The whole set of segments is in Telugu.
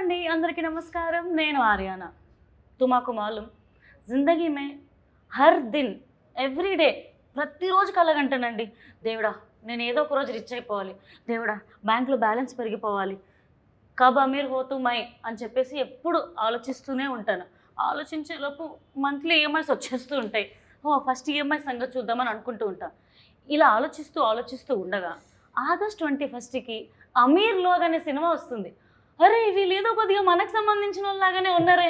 అండి అందరికీ నమస్కారం నేను ఆర్యానా తుమాకు మాలూం జిందగీ మే హర్ దిన్ ఎవ్రీడే ప్రతిరోజు కలగంటానండి దేవుడా నేను ఏదో ఒక రోజు రిచ్ అయిపోవాలి దేవుడా బ్యాంకులో బ్యాలెన్స్ పెరిగిపోవాలి కబ్ అమీర్ హోతూ మై అని చెప్పేసి ఎప్పుడు ఆలోచిస్తూనే ఉంటాను ఆలోచించేలోపు మంత్లీ ఈఎంఐస్ వచ్చేస్తూ ఉంటాయి ఫస్ట్ ఈఎంఐ సంగతి చూద్దామని అనుకుంటూ ఉంటాను ఇలా ఆలోచిస్తూ ఉండగా ఆగస్ట్ 21కి అమీర్ లోగ్ అనే సినిమా వస్తుంది అరే వీళ్ళు ఏదో కొద్దిగా మనకు సంబంధించిన వాళ్ళలాగానే ఉన్నారే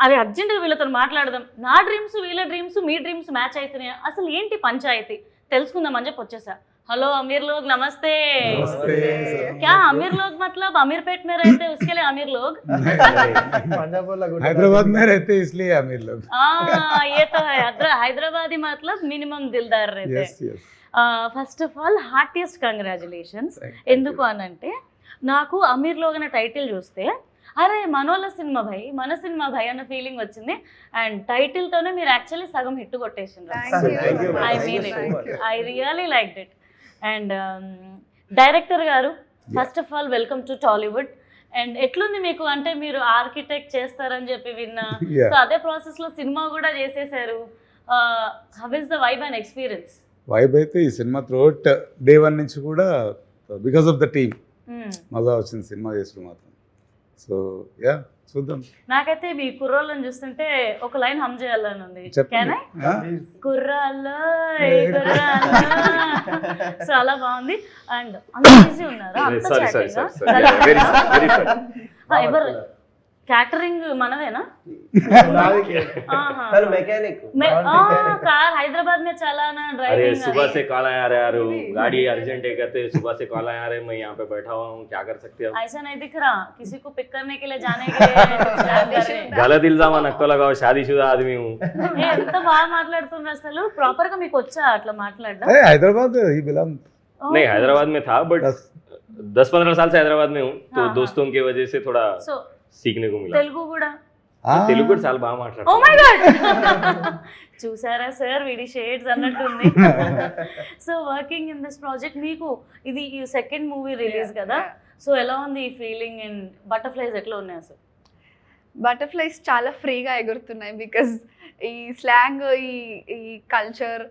అది అర్జెంటుగా వీళ్ళతో మాట్లాడదాం నా డ్రీమ్స్ వీళ్ళ డ్రీమ్స్ మీ డ్రీమ్స్ మ్యాచ్ అవుతున్నాయా అసలు ఏంటి పంచాయతీ తెలుసుకుందామని చెప్పి వచ్చేసా हेलो अमीर लोग नमस्ते नमस्ते क्या अमीर लोग मतलब अमीरपेट में रहते हैं उसके लिए अमीर लोग हैदराबाद में रहते हैं इसलिए अमीर लोग ये तो है हैदराबादी मतलब मिनिमम दिलदार रहते हैं first of all heartiest congratulations ఎందుకు అనంటే నాకు అమీర్ లోగ్ అనే టైటిల్ చూస్తే అరే మనోళ్ళ సినిమా భయ్ మన సినిమా భయ్ అన్న ఫీలింగ్ వచ్చింది అండ్ టైటిల్తోనే మీరు యాక్చువల్లీ సగం హిట్ కొట్టేసిండ్రు I mean it I really like it and director గారు first of all welcome to Tollywood and ఎట్లుంది మీకు అంటే మీరు ఆర్కిటెక్ట్ చేస్తారని చెప్పి విన్నా సో అదే ప్రాసెస్లో సినిమా కూడా చేసేసారు how is the vibe and experience vibe అయితే ఈ సినిమా త్రూఅవుట్ డే 1 నుంచి కూడా బికాస్ ఆఫ్ ద టీమ్ మజా వచ్చింది సినిమా చేసుడు మాత్రం సో యా చూద్దాం నాకైతే మీ కుర్రోళ్ళని చూస్తుంటే ఒక లైన్ హమ్ చేయాలని ఉంది కుర్రాల్లో చాలా బాగుంది అండ్ అంత ఈజీ ఉన్నారా ఎవరు క్యాటరింగ్ మనదేనా कार हैदराबाद में चलाना ड्राइविंग अरे सुबह से कॉल आ रहा है गाड़ी अर्जेंट है कहते सुबह से कॉल आ रहे हैं मैं यहाँ पे बैठा हुआ हूँ क्या कर सकते हैं ऐसा नहीं दिख रहा किसी को पिक करने के लिए जाने के लिए गलत इल्जाम नक्को लगाओ शादीशुदा आदमी हूँ ఎంత బాగా మాట్లాడుతున్నారు అసలు ప్రాపర్ గా మీకు వచ్చా అట్లా మాట్లాడడం हैदराबाद ही बिलोंग नहीं हैदराबाद में था बट 10-15 साल से हैदराबाद में हूँ तो दोस्तों की वजह से थोड़ा सीखने को मिला తెలుగు కూడా తెలుగు కూడా చాలా బాగా మాట్లాడతారు ఓ మై గాడ్ చూసారా సార్ వీడి షేడ్స్ అన్నట్టుంది so working in this project మీకు ఇది ఈ సెకండ్ మూవీ రిలీజ్ కదా సో ఎలా ఉంది ఈ ఫీలింగ్ అండ్ బటర్ఫ్లైస్ ఎట్లా ఉన్నాయి అసలు బటర్ఫ్లైస్ చాలా ఫ్రీగా ఎగురుతున్నాయి బికాజ్ ఈ స్లాంగ్ ఈ కల్చర్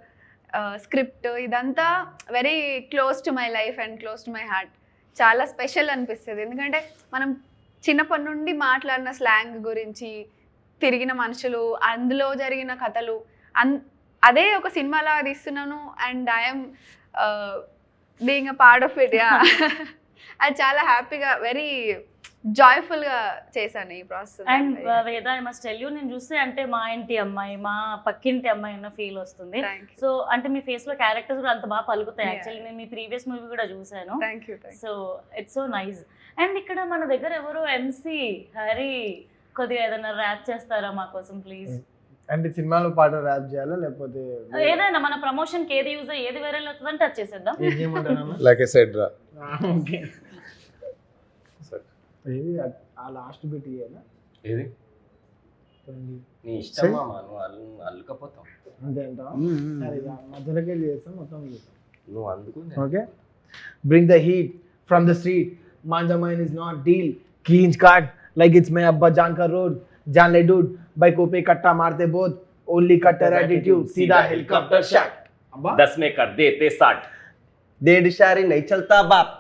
స్క్రిప్ట్ ఇదంతా very close to my life and close to my heart చాలా స్పెషల్ అనిపిస్తుంది ఎందుకంటే మనం చిన్నప్పటి నుండి మాట్లాడిన స్లాంగ్ గురించి తిరిగిన మనుషులు అందులో జరిగిన కథలు అదే ఒక సినిమాలా తీస్తున్నాను and I'm being a part of it yeah అది చాలా హ్యాపీగా వెరీ జాయ్ఫుల్గా చేశాను ఈ ప్రాసెస్ అండ్ వేద ఐ మస్ట్ టెల్ యూ నేను చూస్తే అంటే మా ఇంటి అమ్మాయి మా పక్కింటి అమ్మాయి అన్న ఫీల్ వస్తుంది సో అంటే మీ ఫేస్ లో క్యారెక్టర్స్ కూడా అంత బాగా పలుకుతాయి యాక్చువల్లీ నేను మీ ప్రీవియస్ మూవీ కూడా చూసాను so it's so nice and ఇక్కడ మన దగ్గర ఎవరు ఎంసీ హరి కొద్దిగా ఏదైనా ర్యాప్ చేస్తారా మా కోసం ప్లీజ్ అంటే సినిమాలో పాట ర్యాప్ చేయాలా లేకపోతే ఏదైనా మన ప్రమోషన్ కి ఏది యూజ్ ఏది వైరల్ అవుతుందని టచ్ చేసేద్దాం లైక్ ఐ సెడ్ రా ఓకే ఏది ఆ లాస్ట్ బిట్ ఇయేనా ఏది నీ ఇష్టం మామ నువ్వు అల్లుకపోతావు అంతేంటా సరే మధ్యలోకి వెళ్ళి చేస్తాం మొత్తం నువ్వు అందుకు okay bring the heat from the street मांझा माइन इज नॉट डील कींच काट लाइक इट्स मैं अब्बा जान का रोड जान ले डूड बाइकों पे कट्टा मारते बोध ओनली कट्टर एटीट्यूड सीधा हेलीकॉप्टर शॉट अब्बा 10 में कर देते 60 डेढ़ इशारे नहीं चलता बाप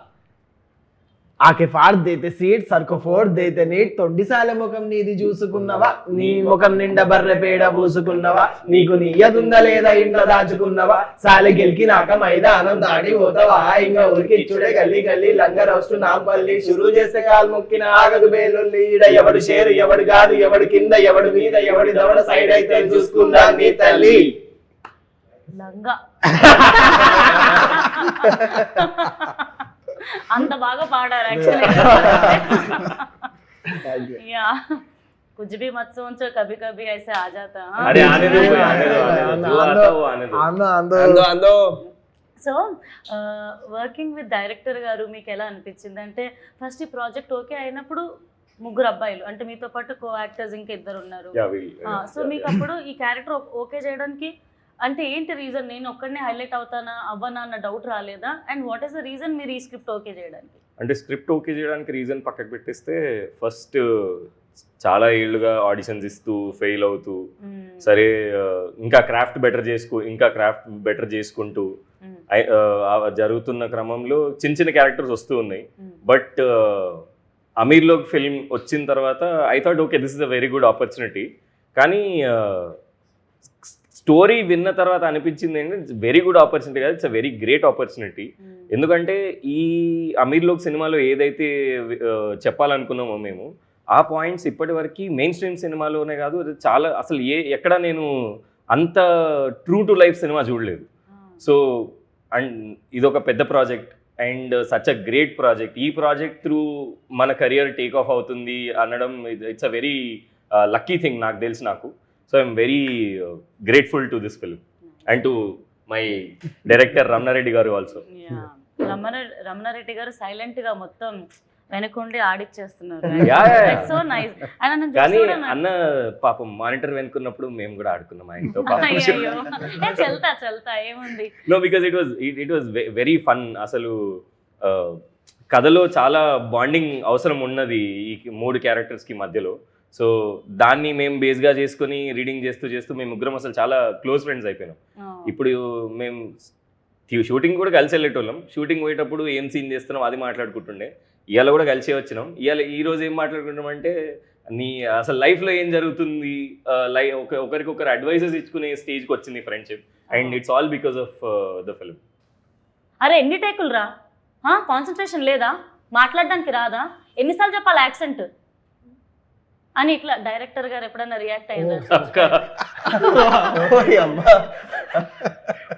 आके फाड़ देते सीट सर को फोड़ देते नीट तొండి సాలే ముఖం నీది చూసుకున్నవా నీ ముఖం నిండా బర్రె పేడ పూసుకున్నవా నీకు నియ్యదుందా లేదా ఇంట్లో దాచుకున్నవా సాలె గెలికినాక మైదానం దాడి పోతావా ఇంకా ఉరికిచ్చుడే గల్లీ గల్లీ లంగర్ వస్తు నాంపల్లి షురూ చేస్తే కాలు మొక్కిన ఆగదు బేలుల్లి ఈడ ఎవడు షేరు ఎవడు కాదు ఎవడు కింద ఎవడు మీద ఎవడి దవడ సైడ్ అయితే చూసుకుందా నీ తల్లి లంగా అంత బాగా పాడారు యాక్చువల్లీ యా कुछ भी मत सोचो कभी कभी ऐसे आ जाता अरे आने दो जो आता वो आने दो సో వర్కింగ్ విత్ డైరెక్టర్ గారు మీకు ఎలా అనిపించింది అంటే ఫస్ట్ ఈ ప్రాజెక్ట్ ఓకే అయినప్పుడు ముగ్గురు అబ్బాయిలు అంటే మీతో పాటు కో యాక్టర్స్ ఇంకా ఇద్దరు ఉన్నారు సో మీకు అప్పుడు ఈ క్యారెక్టర్ ఓకే చేయడానికి అంటే ఏంటి రీజన్ నేను ఒక్కడనే హైలైట్ అవుతానా అవ్వనా అన్న డౌట్ రాలేదా and what is the reason మీరు ఈ స్క్రిప్ట్ ఓకే చేయడానికి అంటే స్క్రిప్ట్ ఓకే చేయడానికి రీజన్ పక్కకు పెట్టేస్తే ఫస్ట్ చాలా ఏళ్ళుగా ఆడిషన్స్ ఇస్తూ ఫెయిల్ అవుతూ సరే ఇంకా క్రాఫ్ట్ బెటర్ చేసుకుంటూ జరుగుతున్న క్రమంలో చిన్న చిన్న క్యారెక్టర్స్ వస్తూ ఉన్నాయి. బట్ అమీర్లోకి ఫిల్మ్ వచ్చిన తర్వాత I thought okay this is a very good opportunity. కానీ స్టోరీ విన్న తర్వాత అనిపించింది ఏంటంటే వెరీ గుడ్ ఆపర్చునిటీ కాదు, it's a very great opportunity. ఎందుకంటే ఈ అమీర్లోక్ సినిమాలో ఏదైతే చెప్పాలనుకున్నామో మేము ఆ పాయింట్స్ ఇప్పటి వరకు మెయిన్ స్ట్రీమ్ సినిమాలోనే కాదు, చాలా అసలు ఎక్కడ నేను అంత ట్రూ టు లైఫ్ సినిమా చూడలేదు. సో అండ్ ఇదొక పెద్ద project and such a great project. ఈ ప్రాజెక్ట్ త్రూ మన కెరియర్ టేక్ ఆఫ్ అవుతుంది అనడం it's a very lucky thing నాకు తెలిసి నాకు. So I'm very grateful to this film and to my director Ramana Reddy garu also. Ramana Reddy garu silent గా మొత్తం వెనకుండి ఆడిచ్చేస్తున్నారు. Yeah. So nice. కానీ అన్న పాపం మానిటర్ వెనుకున్నప్పుడు మేము కూడా ఆడుకున్నాం ఆయనతో. చల్తా ఏముంది. No because it was very fun. అసలు కథలో చాలా బాండింగ్ అవసరం ఉన్నది ఈ 3 క్యారెక్టర్స్కి మధ్యలో. సో దాన్ని మేము బేస్గా చేసుకుని రీడింగ్ చేస్తూ మేము ముగ్గురం అసలు చాలా క్లోజ్ ఫ్రెండ్స్ అయిపోయినాం. ఇప్పుడు మేము షూటింగ్ కూడా కలిసి వెళ్ళేటోళ్ళం. షూటింగ్ పోయేటప్పుడు ఏం సీన్ చేస్తున్నాం అది మాట్లాడుకుంటుండే. ఇవాళ కూడా కలిసే వచ్చినాం. ఈ రోజు ఏం మాట్లాడుకుంటాం అంటే నీ అసలు లైఫ్లో ఏం జరుగుతుంది, ఒకరికొకరు అడ్వైజెస్ ఇచ్చుకునే స్టేజ్కి వచ్చింది friendship. And it's all because of the film. అరే ఎన్ని టేకులు రా, కాన్సన్ట్రేషన్ లేదా, మాట్లాడడానికి రాదా, ఎన్నిసార్లు చెప్పాలి యాక్సెంట్ అని ఇట్లా డైరెక్టర్ గారు ఎప్పుడన్నా రియాక్ట్ అయ్యారు?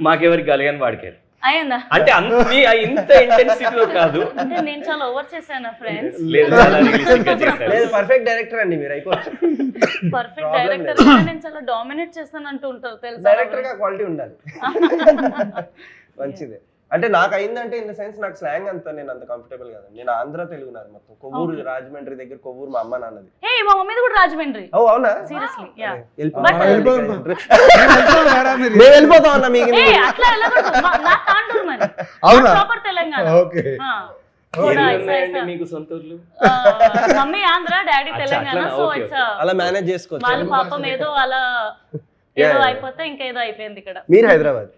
మాకెవరికి కలిగాని వాడికారు అయ్యిందా? అంటే ఇంత ఇంటెన్సిటీలో కాదు, అంటే నేను చాలా ఓవర్ చేశాను ఫ్రెండ్స్. లేదు పర్ఫెక్ట్ డైరెక్టర్ అండి మీరు, అయిపోవచ్చు. పర్ఫెక్ట్ డైరెక్టర్ నేను చాలా డామినేట్ చేస్తాను అంటూ ఉంటారు తెలుసా. డైరెక్టర్ గా క్వాలిటీ ఉండాలి. మంచిదే. అంటే నాకు అయిందంటే ఇన్ ద సెన్స్ నాకు స్లాంగ్ అంతా నేను అంత కంఫర్టబుల్ కాదండి. నేను ఆంధ్ర తెలుగు నాది మొత్తం. కొవ్వూరు రాజమండ్రి దగ్గర కొవ్వూరు మా అమ్మ నాన్నది. మా మమ్మీది కూడా రాజమండ్రి. ఓ అవునా? Seriously yeah. మేము వెళ్ళిపోతాం అన్న మీకు. అట్లా వెళ్ళకూడదు, నా తాండూరు మరి. అవునా? ప్రాపర్ తెలంగాణ. ఓకే. మీకు సొంత ఊర్లు? Mummy Andhra, daddy Telangana. So it's అలా మేనేజ్ చేసుకోవచ్చు. వాళ్ళ పాపం ఏదో అలా ఏదో అయిపోతే ఇంకేదో అయిపోయింది ఇక్కడ. మీరు హైదరాబాద్?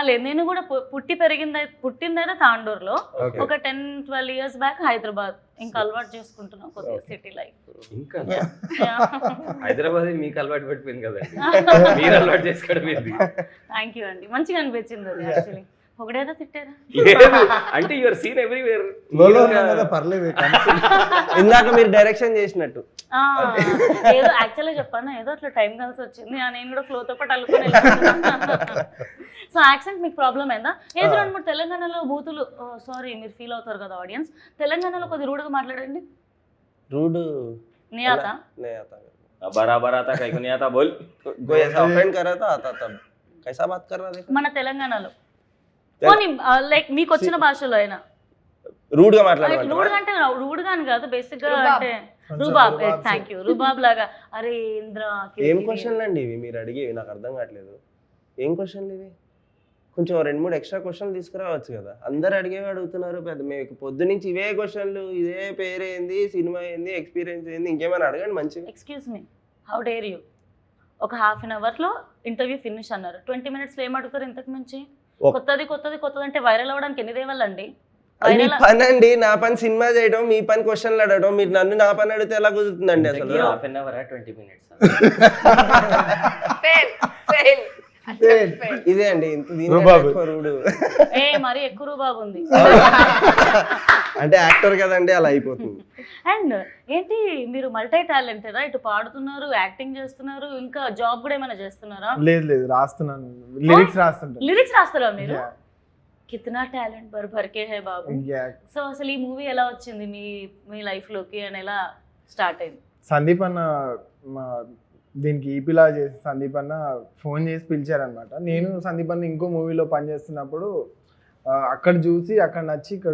లేదు, నేను కూడా పుట్టిందైతే తాండూరులో. ఒక 10-12 years బ్యాక్ హైదరాబాద్. ఇంకా అలవాటు చేసుకుంటున్నాం కొద్దిగా సిటీ లైఫ్. ఇంకా హైదరాబాద్ మీకు అలవాటు పడిపోయింది కదండి, మీరు అలవాటు చేసుకోవడం ఏంది? థ్యాంక్ యూ అండి, మంచిగా అనిపించింది అది. యాక్చువల్లీ ఒకటేదా తిట్టారా? అంటే యువర్ సీన్ ఎవ్రీవేర్. పర్లేదు. ఇందాక మీరు డైరెక్షన్ చేసినట్టు ఏదో యాక్చువల్గా చెప్పాను, ఏదో అట్లా టైం కలిసి వచ్చింది. నేను కూడా ఫ్లోతో పాటు అల్లుకొని. సో యాక్సెంట్ మీకు ప్రాబ్లం అయిందా? ఏదో 2-3 తెలంగాణలో బూతులు, సారీ మీరు ఫీల్ అవుతారు కదా ఆడియన్స్, తెలంగాణలో కొద్ది రూడ్గా మాట్లాడండి. रूड नहीं आता? नहीं आता। बराबर आता, कहीं को नहीं आता, बोल। कोई ऐसा ऑफेंड कर रहा था, आता तब कैसा बात कर रहा देखो। మన తెలంగాణలో పోనీ లైక్ మీకు వచ్చిన భాషలో అయినా రూడ్ గా మాట్లాడాలి. రూడ్ గా అంటే రూడ్ గా అని కాదు, బేసిక్ గా అంటే రుబాబ్. Thank you. రుబాబ్ లాగా. అరే ఇంద్ర ఏం క్వశ్చన్లు అండి ఇవి మీరు అడిగేవి? నాకు అర్థం కావట్లేదు. ఏం క్వశ్చన్లు ఇవి? కొంచెం 2-3 ఎక్స్ట్రా క్వశ్చన్లు తీసుకురావచ్చు కదా. అందరు అడిగేవి అడుగుతున్నారు. పెద్ద మీకు పొద్దు నుంచి ఇవే క్వశ్చన్లు, ఇదే పేరేంది, సినిమా ఏంది, ఎక్స్పీరియన్స్ ఏంది, ఇంకేమైనా అడగండి మంచిగా. Excuse me, how dare you? ఒక 1/2 hour లో ఇంటర్వ్యూ ఫినిష్ అన్నారు. 20 minutes లో ఏం అడుగుతారు ఇంతకు మించి? కొత్తది కొత్తది కొత్తది అంటే వైరల్ అవ్వడానికి ఎన్ని దేవాలండి? మీ పని అండి, నా పని సినిమా చేయడం, మీ పని క్వశ్చన్లు అడగడం. మీరు నన్ను నా పని అడిగితే ఎలా కుదురుతుందండి అసలు? 1/2 hour 20 minutes ఇదే అండి రూడు. ఏ మరి ఎక్కువ రూబాబు ఉంది అంటే యాక్టర్ కదండి, అలా అయిపోతుంది. అండ్ ఏంటి మీరు మల్టీ టాలెంటెడా? ఇటు పాడుతున్నారు, యాక్టింగ్ చేస్తున్నారు, ఇంకా జాబ్ కూడా ఏమైనా చేస్తున్నారా? లేదు లేదు, రాస్తున్నాను, లిరిక్స్ రాస్తుంటాను. లిరిక్స్ రాస్తారా మీరు? కితనా టాలెంట్ భర్ భర్ కే హై బాబు. సో అసలు ఈ మూవీ ఎలా వచ్చింది మీ లైఫ్ లోకి అని ఎలా స్టార్ట్ అయింది? సందీప్ అన్న దీనికి ఈపీలా చేసి సందీప్ అన్న ఫోన్ చేసి పిలిచారనమాట. నేను సందీప్ అన్న ఇంకో మూవీలో పనిచేస్తున్నప్పుడు అక్కడ చూసి అక్కడ నచ్చి ఇక్కడ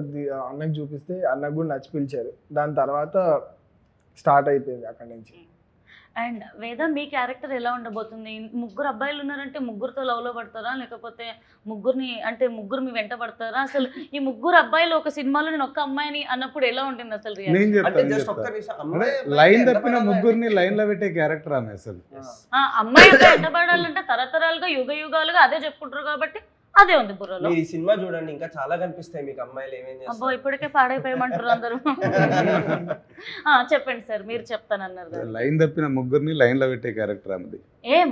అన్నకు చూపిస్తే అన్నకు కూడా నచ్చి పిలిచారు. దాని తర్వాత స్టార్ట్ అయిపోయింది అక్కడి నుంచి. అండ్ వేద మీ క్యారెక్టర్ ఎలా ఉండబోతుంది? ముగ్గురు అబ్బాయిలు ఉన్నారంటే ముగ్గురితో లవ్లో పడతారా, లేకపోతే ముగ్గురు మీ వెంట పడతారా? అసలు ఈ ముగ్గురు అబ్బాయిలు ఒక సినిమాలో నేను ఒక్క అమ్మాయిని అన్నప్పుడు ఎలా ఉంటుంది అసలు నేను అంటే చెప్తాను జస్ట్ ఒక్క నిమిషం అమ్మాయి లైన్ తప్పిన ముగ్గురిని లైన్ లో పెట్టే క్యారెక్టర్ ఆమె అసలు. అమ్మాయి వెంటబడాలంటే తరతరాలుగా యుగ యుగాలుగా అదే చెప్పుకుంటారు కాబట్టి అదే ఉంది బుర్రలో. మీరు ఈ సినిమా చూడండి ఇంకా చాలా కనిపిస్తాయి మీకు అమ్మాయిలు ఏమేం అబ్బో చేస్తారు. ఇప్పటికే పాడైపోయమంటారు అందరూ. చెప్పండి సార్, మీరు చెప్తానన్నారు కదా. లైన్ తప్పిన ముగ్గురిని లైన్ లో పెట్టే క్యారెక్టర్ ఆమెది.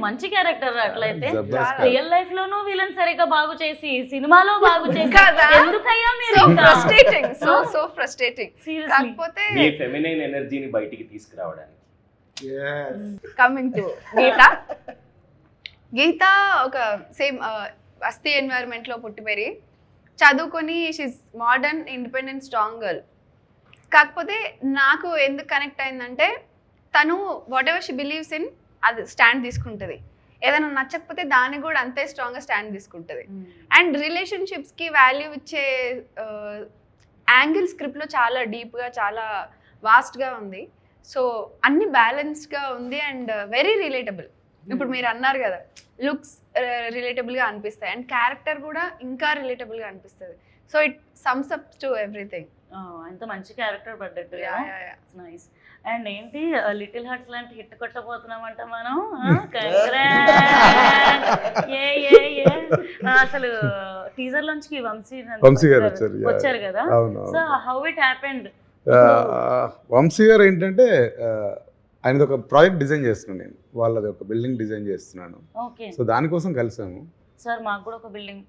మంచి క్యారెక్టర్ అట్లయితే. జబర్దస్త్ రియల్ లైఫ్ లోనూ వీళ్ళని సరిగ్గా బాగు చేసి సినిమాలో బాగు చేసి కదా? ఎందుకయ్యా మీరు సో ఫ్రస్ట్రేటింగ్. సీరియస్లీ కాకపోతే మీ ఫెమినైన్ ఎనర్జీని బయటికి తీసుకురావడానికి. కమింగ్ టు గీత ఒక సేమ్ బస్తీ ఎన్వైరన్మెంట్లో పుట్టి పెరిగి చదువుకొని she's modern independent strong girl. కాకపోతే నాకు ఎందుకు కనెక్ట్ అయిందంటే తను what ever she believes in అది స్టాండ్ తీసుకుంటుంది. ఏదైనా నచ్చకపోతే దాన్ని కూడా అంతే స్ట్రాంగ్గా స్టాండ్ తీసుకుంటుంది. అండ్ రిలేషన్షిప్స్కి వాల్యూ ఇచ్చే యాంగిల్ స్క్రిప్ట్లో చాలా డీప్గా చాలా వాస్ట్గా ఉంది. సో అన్ని బ్యాలెన్స్డ్గా ఉంది అండ్ వెరీ రిలేటబుల్. ఇప్పుడు మీరు అన్నారు కదా లుక్స్ రిలేటబుల్గా అనిపిస్తాయి అండ్ క్యారెక్టర్ కూడా ఇంకా రిలేటబుల్గా అనిపిస్తుంది. So it sums up to everything. ఎంత మంచి క్యారెక్టర్ పడ్డట్టు. నైస్. అండ్ ఏంటి లిటిల్ హార్ట్స్ లాంటి హిట్ కొట్టబోతున్నామంట మనం. అసలు టీజర్ లోంచి వంశీ గారు వచ్చారు కదా. So how it happened? Vamshi garu ఏంటంటే ఆయనది ఒక ప్రాజెక్ట్ డిజైన్ చేస్తున్నాను నేను, వాళ్ళది ఒక బిల్డింగ్ డిజైన్ చేస్తున్నాను. సో దానికోసం కలిసాము. సార్ మాకు కూడా ఒక బిల్డింగ్